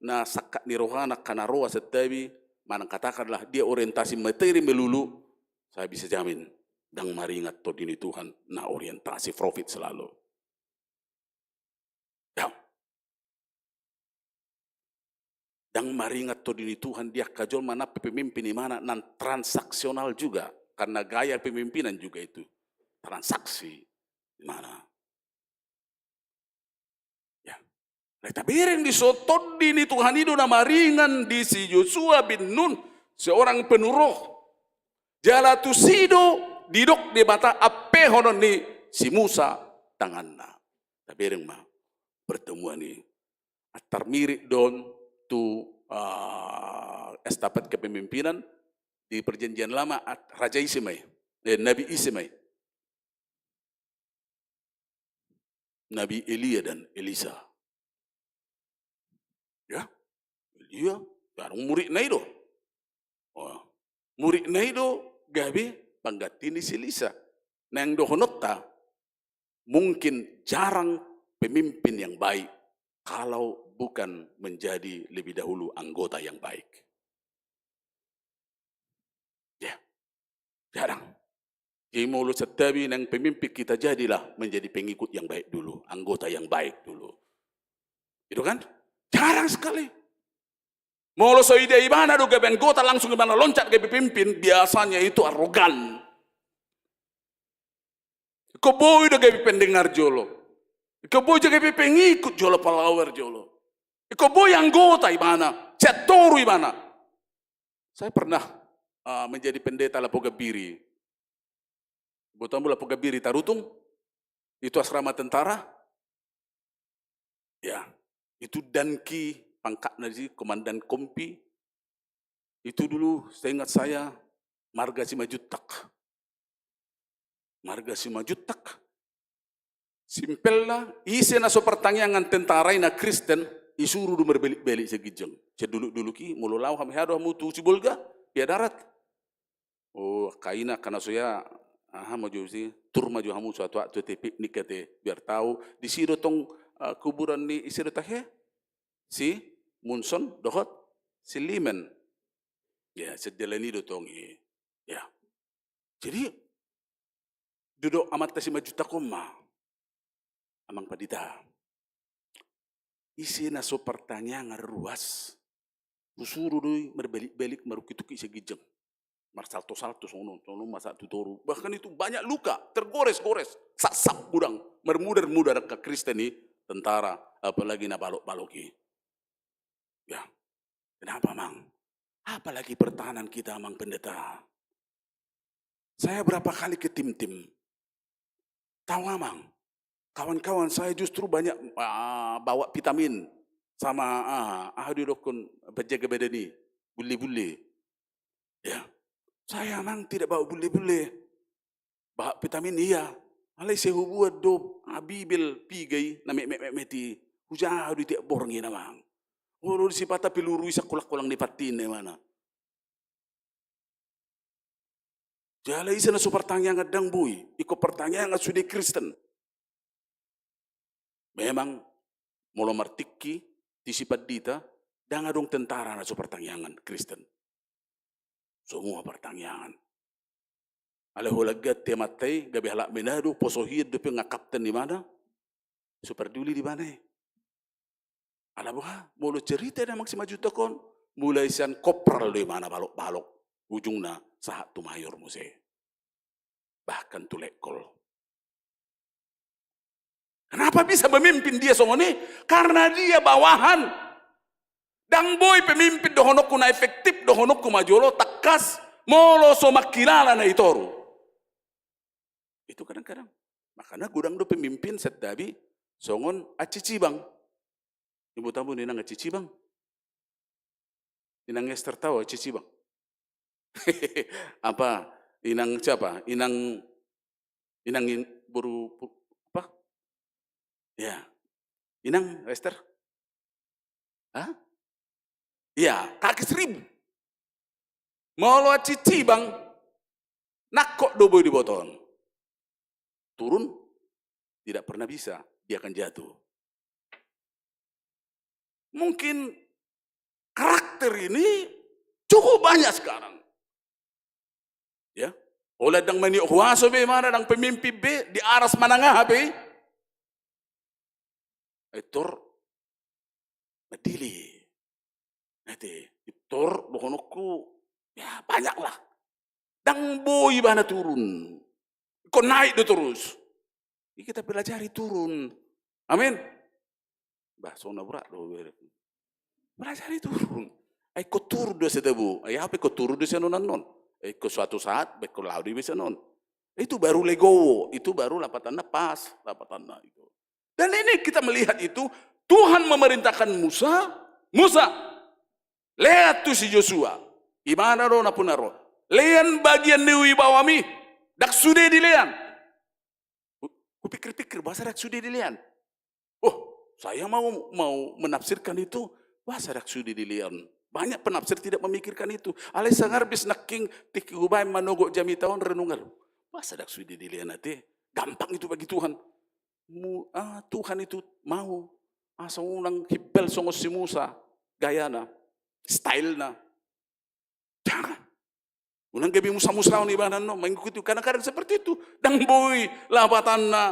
na sakat ni rohana kanaroa setabi manang katakanlah dia orientasi materi melulu, saya bisa jamin. Dang maringat to dini Tuhan na orientasi profit selalu. Ya. Dang maringat to dini Tuhan dia kajol mana pemimpin di mana nan transaksional juga karena gaya pemimpinan juga itu transaksi di mana. Ya. Tapi yang disotod dini Tuhan itu na maringan di si Yosua bin Nun seorang penuruh jalatusido didok di bata ape honon ni si Musa tanganna. Tapi yang mah pertemuan ini atar mirip don tu estafet kepemimpinan di perjanjian lama Raja Isimai, Nabi Isimai, Nabi Elia dan Elisa. Ya, Elia, barang murid naido. Murid naido gabi panggatini si Elisa. Nang dohonota mungkin jarang pemimpin yang baik kalau bukan menjadi lebih dahulu anggota yang baik. Ya, jarang. Jadi mulut setabi nang pemimpin kita jadilah menjadi pengikut yang baik dulu, anggota yang baik dulu. Itu kan? Jarang sekali. Mulut so ide ibana do gabe anggota langsung ibana loncat ke pemimpin, biasanya itu arogan. Kau boy do gabe pendengar jolo. Kau boy juga gabe pengikut jolo follower jolo. Kau boy anggota ibana, cetoru ibana. Saya pernah menjadi pendeta Lapo Gabiri. Botambu Lapo Gabiri Tarutung, itu asrama tentara. Ya, itu Danki pangkat nasi komandan kompi. Itu dulu saya ingat saya Marga Simajutak. Marga Simajutak. Simpelna isi naso pertanyaan tentara ina Kristen isuruh du berbelik-belik segijeng. Ceduluk-dulu ki mululau kami hado mutu si bolga ya darat. Oh kaina karena saya maju sih tur maju hamu suatu waktu piknik kate biar tahu di situ tong kuburan di isi tahe si Munson dohot si Limen ya sedelani dotong ya jadi duduk amat si maju takoma amang padita isi naso pertanyaan ruas usuruh doi berbelik-belik marukituki segijeng marsalto-salto sono masa tutoru bahkan itu banyak luka tergores-gores sasap gudang mermudar-mudar ke Kristeni tentara apalagi na balok-baloki ya kenapa mang apalagi pertahanan kita mang pendeta saya berapa kali ke tim-tim tahu mang kawan-kawan saya justru banyak bawa vitamin sama ahli dokun penjaga badani bule-bule ya saya memang tidak bawa bule-bule. Bawa vitamin iya. Alay saya buat do abibil pigay na meti. Hujah di tiap borngi namang. Uro si pata piluru isa kulak-kulang di patin mana. Jala isa na pertanyaan ngadang boy. Iko pertanyaan nga sudah Kristen. Memang mula martiki disipat dita dan adong tentara na pertanyaan Kristen. Semua pertanyaan. Alahulagat tiamatay, gabi halak minado, posohid, dopi nga kapten di mana? Super duli di mana? Alam mo ha, mulo cerita na magsimaju kon, mulai siyan kopral di mana balok-balok, ujung na sa tumayor mo siya. Bahkan tulekol. Kenapa bisa memimpin dia songoni? Karena dia bawahan. Dang boy pemimpin dohonok ku na efektif dohonok ku majolo takas molo so makilala na itoru. Itu kadang-kadang. Makanya gudang do pemimpin setabi songon acicibang. Ibu tamu ninang acicibang. Inang Esther tahu acicibang. Apa? Inang siapa? Inang buru apa? Ya. Inang Esther? Hah? Iya, kaki 1000. Mau cici bang, nakok doboy di boton. Turun, tidak pernah bisa, dia akan jatuh. Mungkin karakter ini cukup banyak sekarang. Ya, oleh dang maniok huaso be mana dang pemimpin be di aras manangah be. Etor medili. Nanti itor dohonokku ya banyak lah. Dang boy bana turun. Kok naik do terus. Ini kita pelajari turun. Amin. Bah sona berat do. Pelajari turun. Ko turun do sedebu. Ay apa ko turun do senon non. Ko suatu saat beko laudi bisa non. Itu baru legowo, itu baru lapatan pas, lapatan itu. Dan ini kita melihat itu Tuhan memerintahkan Musa lihat tuh si Joshua. Gimana ro na punaro. Lean bagian dewi bawami. Dak sudah dilean. Kupikir-pikir bahasa dak sudah dilean. Oh, saya mau menafsirkan itu bahasa dak sudah dilean. Banyak penafsir tidak memikirkan itu. Alai sangar bis naking tikubay manogok jami tahun renungal. Bahasa dak sudah dilean nanti. Gampang itu bagi Tuhan. Tuhan itu mau Asa unang hibel songos si Musa, gaya na, style na. Jangan. Unang gabi Musa ni ibanan no, mengikuti kadang-kadang seperti itu. Dan boy, labatan na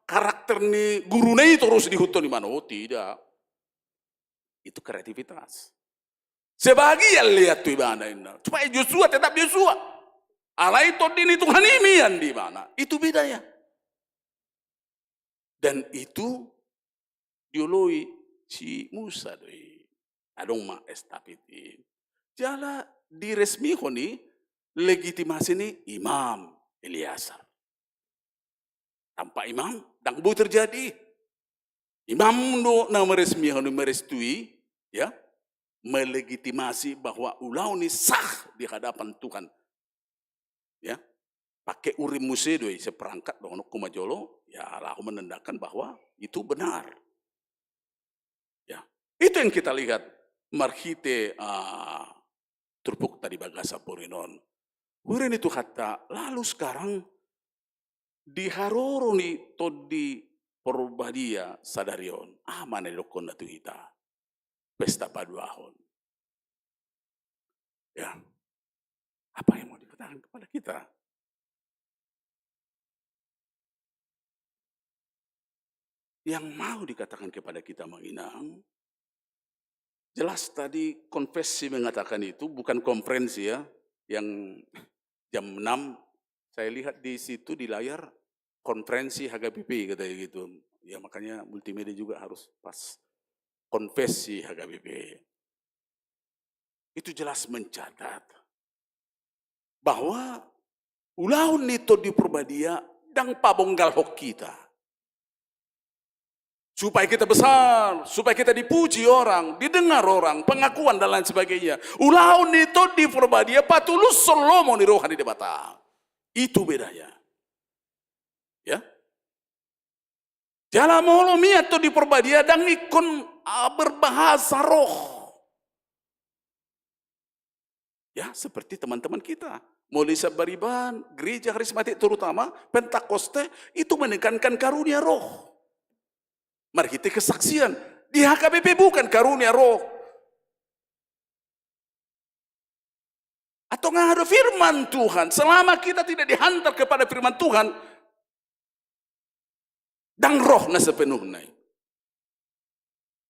karakter ni guru na itu terus dihuto ni mana? Oh tidak. Itu kreativitas. Sebagian lihat tuh ibadah ini. Supaya Joshua tetap Joshua. Allah itu dini Tuhan imian di mana? Itu bedanya. Dan itu diului si Musa doi. Adong ma estapiti. Jala diresmi honi legitimasi ni Imam Eliasar. Tanpa imam, dan bu terjadi. Imam do na meresmi honi merestui, ya, melegitimasi bahwa ulau ni sah di hadapan Tuhan. Ya, pakai urim muse doi seperangkat dong kumajolo, ya aku menandakan bahwa itu benar. Ya, itu yang kita lihat marhite turpuk tadi bagasa purinon. Urin itu kata, lalu sekarang diharoro ni todi porbadia sadarion. Mana dokon natu kita. Pesta paduahon. Ya. Apa yang mau dikatakan kepada kita? Yang mau dikatakan kepada kita menginang, jelas tadi konfesi mengatakan itu, bukan konferensi ya, yang jam 6, saya lihat di situ di layar, konferensi HKBP katanya gitu. Ya makanya multimedia juga harus pas, konfesi HKBP. Itu jelas mencatat bahwa ulau nito di perbadia dan pabonggal hok kita. Supaya kita besar, supaya kita dipuji orang, didengar orang, pengakuan dan lain sebagainya. Ulau nito di perbadia patulus solomo ni rohani debata. Itu bedanya. Ya. Jala molo miato di perbadia dan ikon berbahasa roh. Ya, seperti teman-teman kita. Molisa Bariban, gereja karismatik terutama, Pentakoste, itu menekankan karunia roh. Mari kita kesaksian. Di HKBP bukan karunia roh. Atau nggak ada firman Tuhan. Selama kita tidak dihantar kepada firman Tuhan, dan roh na sepenuhnya.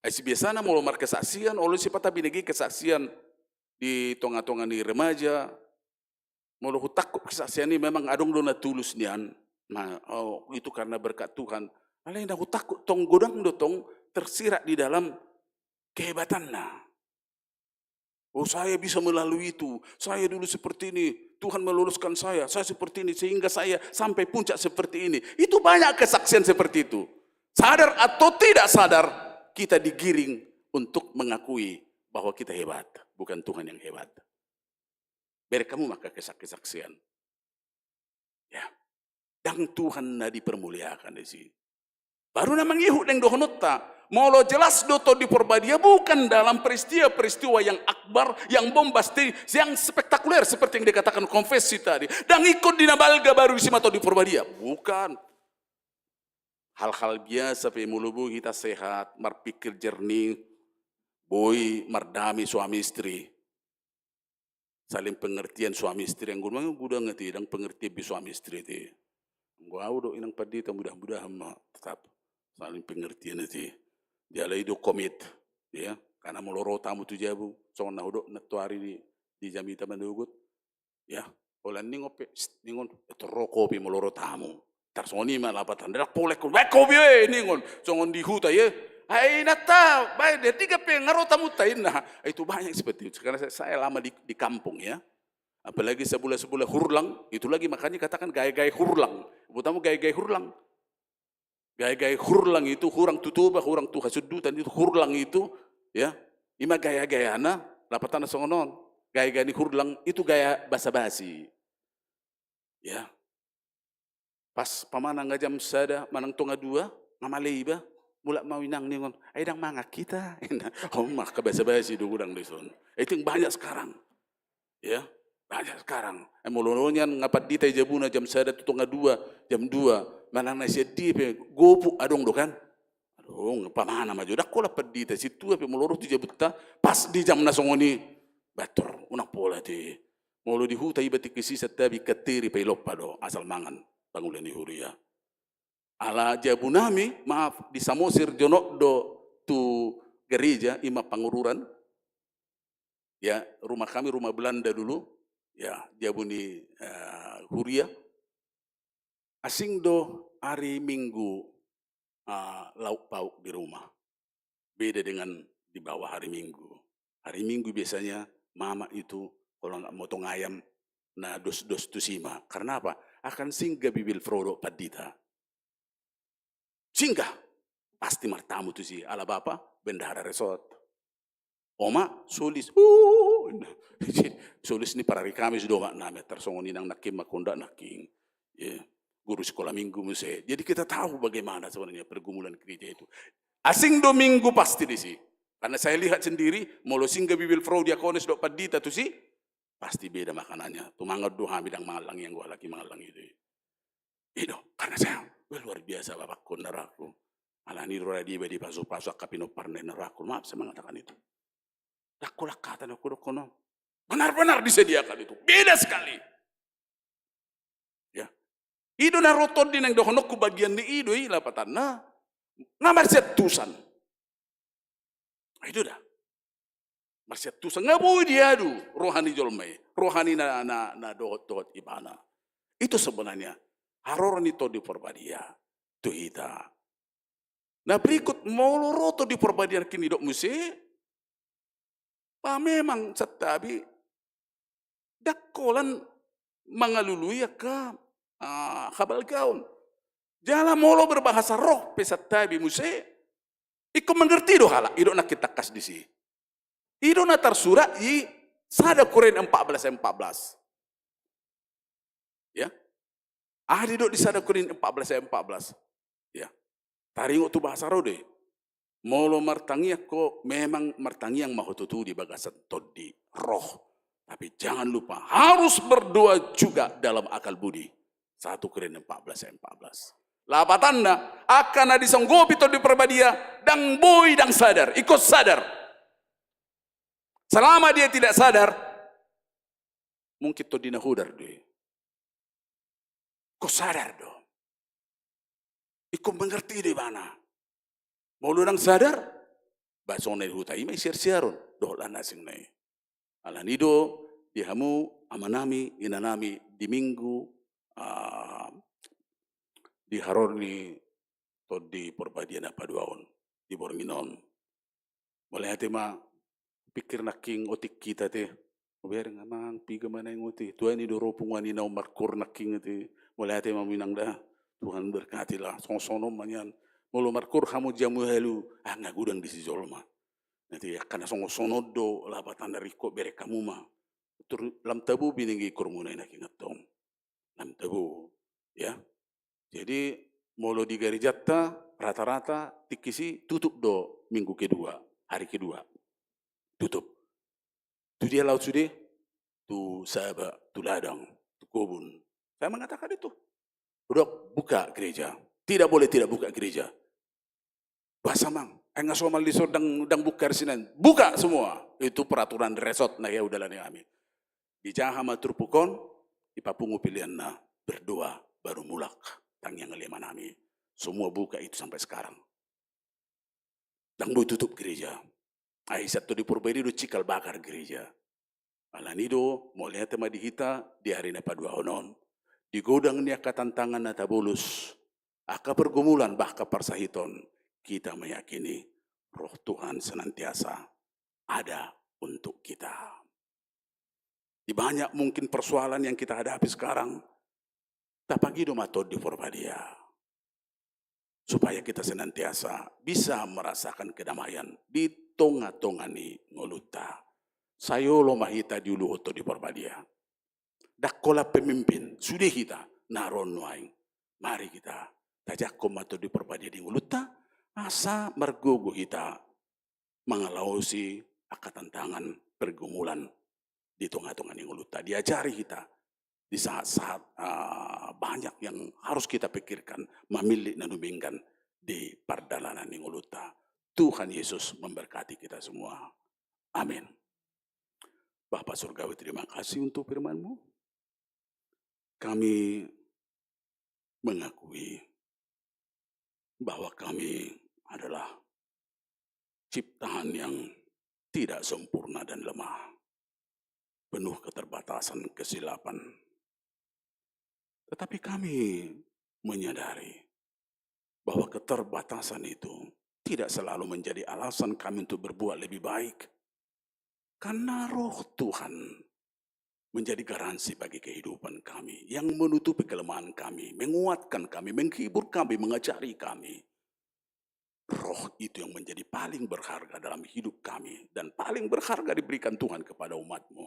Asi biasanya mau lemar kesaksian, oleh si patah binegi kesaksian di tonga-tonga ni remaja, mau takut kesaksian ini memang adong dona tulus nian. Nah, oh, itu karena berkat Tuhan. Malah yang aku takut tong godang dotong tersirat di dalam kehebatan nah. Oh saya bisa melalui itu, saya dulu seperti ini, Tuhan meluluskan saya seperti ini, sehingga saya sampai puncak seperti ini. Itu banyak kesaksian seperti itu. Sadar atau tidak sadar, kita digiring untuk mengakui bahwa kita hebat, bukan Tuhan yang hebat. Biar kamu maka kesaksian. Ya. Dan Tuhan dipermuliakan di sini. Baru namang ihuk yang dohonota. Molo jelas doto di perbadia bukan dalam peristiwa yang akbar, yang bombastis, yang spektakuler seperti yang dikatakan konfesi tadi. Dan ikut di nabalga baru isi mato di perbadia. Bukan. Hal-hal biasa pemulubu kita sehat, marpikir jernih, boy, mardami suami istri. Saling pengertian suami istri yang gue udah ngerti dan pengertian suami istri itu. Gue udah inang padita mudah-mudahan tetap saling pengertian itu. Dia lagi do komit, ya, karena meloro tamu tu jabu, soalnya nahudo natuari di jamita mendugut, ya, oleh ningope, ningon itu rokopi meloro tamu, tarsoni malah lapatan, dak polek, kopi ningon, soalnya di huta ya, hai nata, baik dia 3 ngaro tamu tain, nah itu banyak seperti itu, karena saya lama di kampung ya, apalagi sebulan hurlang, itu lagi makanya katakan gaya-gaya hurlang, pertama gaya-gaya hurlang. Gaya-gaya hurlang itu, hurang tutuba, hurang tuha sudutan itu, hurlang itu, ya, ima gaya-gaya na, lapatan na songonon, gaya-gaya ni hurlang itu gaya basa-basi, ya. Pas pamanang nga jam sada, manang tunga 2, ngamalay ba, mula mawinang ningon, ay dang mga kita, oh mak kabasa-basi dugudang dison. Itu yang banyak sekarang, ya, banyak sekarang. Mulunonyan ngapat di tayo jabuna jam sada, tunga 2, jam 2, manang na siya di, gopu adong do kan? Aduh, pamana maju. Dak kola pedita situ api meloro tu jabutta pas di jam nasongoni. Bator, unak pola ti. Molo di huta iba ti kisi setabi katiri pa iloppa do asal mangan pangulani huria. Ala jabunami, maaf, di Samosir Jonok do tu gereja ima pangururan. Ya, rumah kami rumah Belanda dulu. Ya, jabuni huria. Asing do hari Minggu lauk pauk di rumah. Beda dengan di bawah hari Minggu. Hari Minggu biasanya mama itu kalau nggak motong ayam, nah dos-dos tusima. Karena apa? Akan singgah bibil Frodo padita. Singgah. Pasti martamu tu si ala bapa bendahara resort. Oma sulis. Sulis ni para kami sudah mak nama tersongoni nang nakim makonda naking. Yeah. Guru sekolah minggu muse. Jadi kita tahu bagaimana sebenarnya pergumulan gereja itu. Asing do minggu pasti di sini. Karena saya lihat sendiri, molo singgah bibil Frodo diakonis dok padita tu si pasti beda makanannya. Tumangat doha bidang malang yang gua lagi malang itu. Itu karena saya luar biasa bapakku naraku. Alani roda dia di pasu-pasu kapino parne naraku. Maaf saya mengatakan itu. Dakulah kata aku kono. Benar-benar disediakan itu. Beda sekali. Ya. Ido na roton din ang dohonok ku bagian di ido lapatan na. Ngamarsiat tusan. Itu dah. Marsiat tusan ngaboy dia adu rohani jolmai. Rohani na dohot ibana. Itu sebenarnya haroran itu di perbadia. Tu hita. Nah berikut molo roto di perbadian kini dok musi. Pa memang setabi dakolan mangalului ka kabal gaun. Jala molo berbahasa roh pesatabi musi. Iko mengerti do hala. Ido nak kita kas di si. Ido na tersurat i sada Korin 14:14. Ya. Ahdi do di sada Korin 14:14. Ya. Taringo tu bahasa roh deh. Molo martangi ko memang martangi yang mahututu di bagasan todi roh. Tapi jangan lupa harus berdoa juga dalam akal budi. 1 Korintus 14:14. Lapatanda akan ada songgopi to di perbadia dang boy dang sadar, ikut sadar. Selama dia tidak sadar, mungkin to dinahudar deh. Kau sadar do. Ikut mengerti di mana. Mau lu nang sadar, basong na hutai may siar-siaron, dohla nasing na Alanido, dihamu, amanami, inanami, di minggu, di harorni, to di perbadian apa duaon, di bornginon. Boleh hati ma, pikir naking otik kita teh, biar ngamang piga mana yang otik, Tuhan ini doropung wani na umarkur naking teh, boleh hati ma minang dah, Tuhan berkatilah, song-sonom manyan, molo markur kamu jamu helu, ngagudang di si jolma. Nanti ya karena songo-songo do labatan dari kok bere kamu mah. Tur lam tabu biningi kurmuna nak ingatong. Lam tabu, ya. Jadi molo di garijata rata-rata tikisi tutup do minggu kedua, hari kedua. Tutup. Tu dia laut sudah, tu sahabat, tu ladang, tu kobun. Saya mengatakan itu. Udah buka gereja. Tidak boleh tidak buka gereja. Bahasa mang, enggak soal lisor dang buka sinan, buka semua. Itu peraturan resort na ya udah lah kami. Di Jaha Turpukon, di Papungu pilihan na berdoa baru mulak tang yang lima nami. Semua buka itu sampai sekarang. Dang boy tutup gereja. Aisyah tu di Purbairi do cikal bakar gereja. Alanido mau lihat tema dihita di hari napa dua honon. Di godang ni akatantangan na tabulus. Aka pergumulan bahka persahiton. Kita meyakini roh Tuhan senantiasa ada untuk kita. Di banyak mungkin persoalan yang kita hadapi sekarang, tapagi do matod di forbadia. Supaya kita senantiasa bisa merasakan kedamaian di tonga-tongani ngoluta. Sayo lo mahita di ulu oto di forbadia. Dakola pemimpin, sudah kita naron nuaing. Mari kita tajak matod di forbadia di ngoluta. Asa mergogo kita mengalausi akatantangan pergumulan di tengah-tengah yang luta. Diajari kita di saat-saat banyak yang harus kita pikirkan, memilih dan membingkan di pardalanan Ningoluta. Tuhan Yesus memberkati kita semua. Amin. Bapa Surgawi, terima kasih untuk firman-Mu. Kami mengakui bahwa kami adalah ciptaan yang tidak sempurna dan lemah, penuh keterbatasan, kesilapan. Tetapi kami menyadari bahwa keterbatasan itu tidak selalu menjadi alasan kami untuk berbuat lebih baik. Karena Roh Tuhan menjadi garansi bagi kehidupan kami, yang menutupi kelemahan kami, menguatkan kami, menghibur kami, mengajari kami. Roh itu yang menjadi paling berharga dalam hidup kami, dan paling berharga diberikan Tuhan kepada umat-Mu.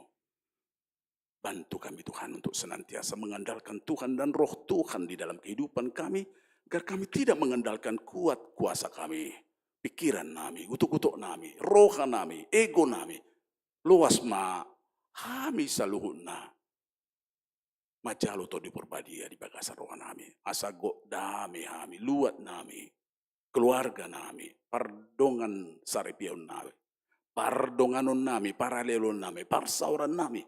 Bantu kami Tuhan untuk senantiasa mengandalkan Tuhan dan Roh Tuhan di dalam kehidupan kami, agar kami tidak mengandalkan kuat kuasa kami, pikiran nami, utuk-utuk nami, roha nami, ego nami, luas ma, hami saluhuna, majalo to di purbadia di bagasa roha nami, asago dami hami, luat nami, keluarga nami, pardongan sarepion nami, pardonganon nami, paralelon nami, parsauran nami,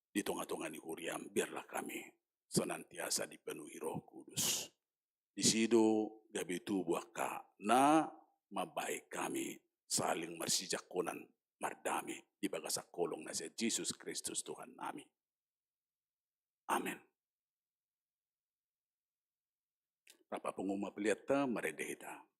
di tengah-tengah di huriam, biarlah kami senantiasa dipenuhi Roh Kudus. Di situ gabi tubuh ka na mabaik kami saling marsijakonan mardami di bagasa kolong na siya Jesus Kristus Tuhan nami. Amen. Rapa penguma peliata maredehita.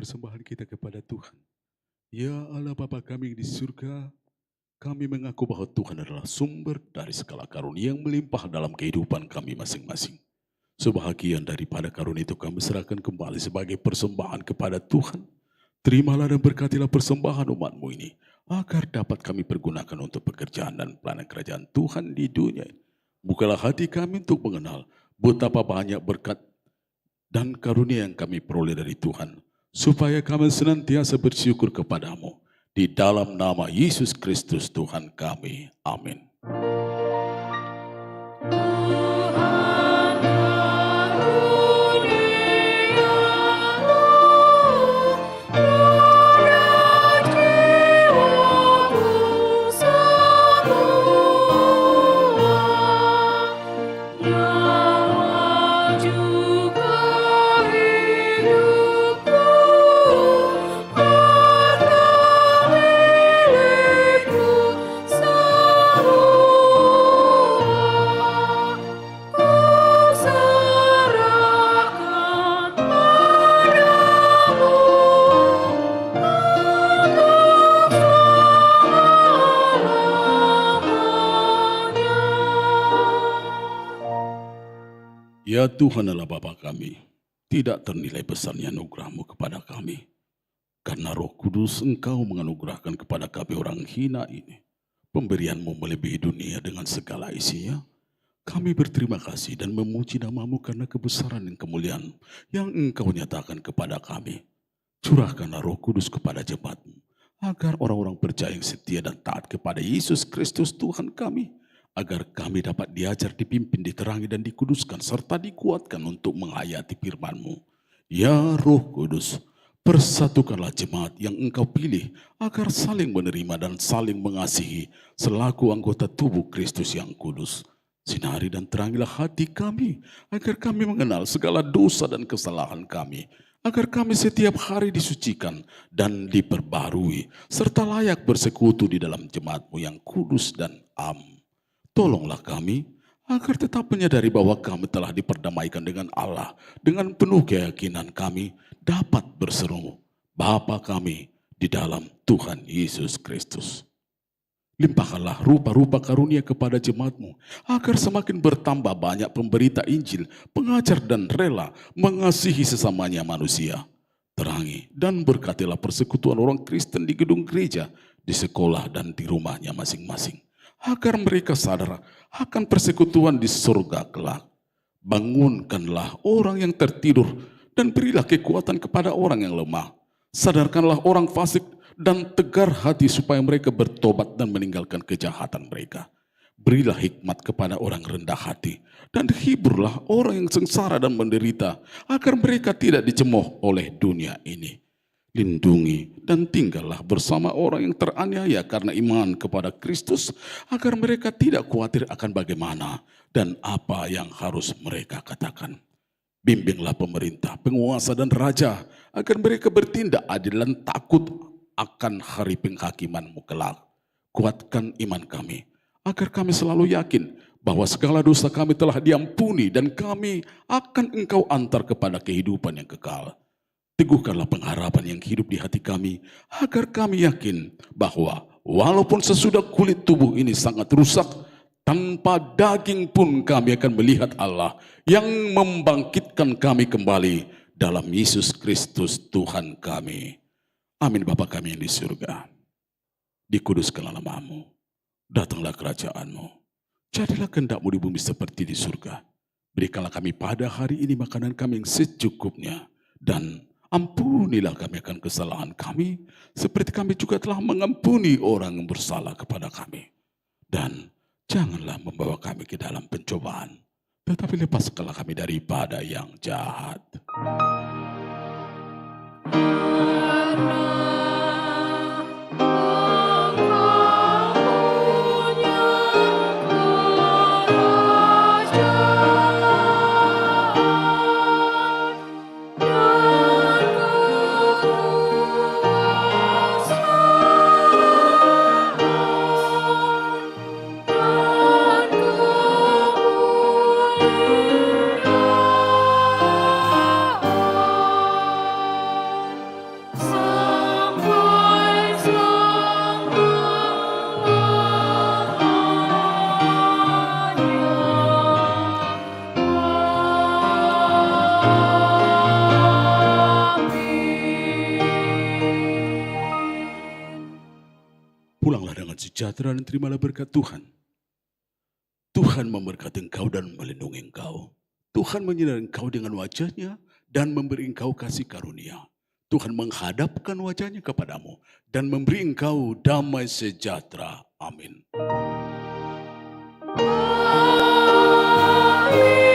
persembahan kita kepada Tuhan. Ya Allah Bapa kami di surga, kami mengaku bahwa Tuhan adalah sumber dari segala karunia yang melimpah dalam kehidupan kami masing-masing. Sebahagian daripada karunia itu kami serahkan kembali sebagai persembahan kepada Tuhan. Terimalah dan berkatilah persembahan umat-Mu ini, agar dapat kami pergunakan untuk pekerjaan dan pelayanan kerajaan Tuhan di dunia ini. Bukalah hati kami untuk mengenal betapa banyak berkat dan karunia yang kami peroleh dari Tuhan, supaya kami senantiasa bersyukur kepadamu. Di dalam nama Yesus Kristus Tuhan kami. Amin. Ya Tuhan Allah Bapa kami, tidak ternilai besarnya anugerah-Mu kepada kami. Karena Roh Kudus Engkau menganugerahkan kepada kami orang hina ini. Pemberian-Mu melebihi dunia dengan segala isinya. Kami berterima kasih dan memuji nama-Mu karena kebesaran dan kemuliaan yang Engkau nyatakan kepada kami. Curahkanlah Roh Kudus kepada jemaat-Mu, agar orang-orang percaya yang setia dan taat kepada Yesus Kristus Tuhan kami, agar kami dapat diajar, dipimpin, diterangi, dan dikuduskan, serta dikuatkan untuk menghayati firman-Mu. Ya Roh Kudus, persatukanlah jemaat yang Engkau pilih, agar saling menerima dan saling mengasihi selaku anggota tubuh Kristus yang kudus. Sinari dan terangilah hati kami, agar kami mengenal segala dosa dan kesalahan kami, agar kami setiap hari disucikan dan diperbarui, serta layak bersekutu di dalam jemaat-Mu yang kudus dan am. Tolonglah kami agar tetap menyadari bahwa kami telah diperdamaikan dengan Allah, dengan penuh keyakinan kami dapat berseru, Bapa kami di dalam Tuhan Yesus Kristus. Limpahkanlah rupa-rupa karunia kepada jemaat-Mu, agar semakin bertambah banyak pemberita Injil, pengajar dan rela mengasihi sesamanya manusia. Terangi dan berkatilah persekutuan orang Kristen di gedung gereja, di sekolah dan di rumahnya masing-masing, agar mereka sadar akan persekutuan di surga kelak. Bangunkanlah orang yang tertidur dan berilah kekuatan kepada orang yang lemah. Sadarkanlah orang fasik dan tegar hati supaya mereka bertobat dan meninggalkan kejahatan mereka. Berilah hikmat kepada orang rendah hati dan hiburlah orang yang sengsara dan menderita, agar mereka tidak dicemooh oleh dunia ini. Lindungi dan tinggallah bersama orang yang teraniaya karena iman kepada Kristus, agar mereka tidak khawatir akan bagaimana dan apa yang harus mereka katakan. Bimbinglah pemerintah, penguasa dan raja, agar mereka bertindak adil dan takut akan hari penghakiman-Mu kelak. Kuatkan iman kami, agar kami selalu yakin bahwa segala dosa kami telah diampuni dan kami akan Engkau antar kepada kehidupan yang kekal. Teguhkanlah pengharapan yang hidup di hati kami, agar kami yakin bahwa walaupun sesudah kulit tubuh ini sangat rusak, tanpa daging pun kami akan melihat Allah yang membangkitkan kami kembali dalam Yesus Kristus Tuhan kami. Amin. Bapa kami yang di surga, dikuduskanlah nama-Mu, datanglah kerajaan-Mu, jadilah kehendak-Mu di bumi seperti di surga. Berikanlah kami pada hari ini makanan kami yang secukupnya, dan ampunilah kami akan kesalahan kami, seperti kami juga telah mengampuni orang yang bersalah kepada kami. Dan janganlah membawa kami ke dalam pencobaan, tetapi lepaskanlah kami daripada yang jahat. Pulanglah dengan sejahtera dan terimalah berkat Tuhan. Tuhan memberkati engkau dan melindungi engkau. Tuhan menyinari engkau dengan wajahnya dan memberi engkau kasih karunia. Tuhan menghadapkan wajahnya kepadamu dan memberi engkau damai sejahtera. Amin.
Amin.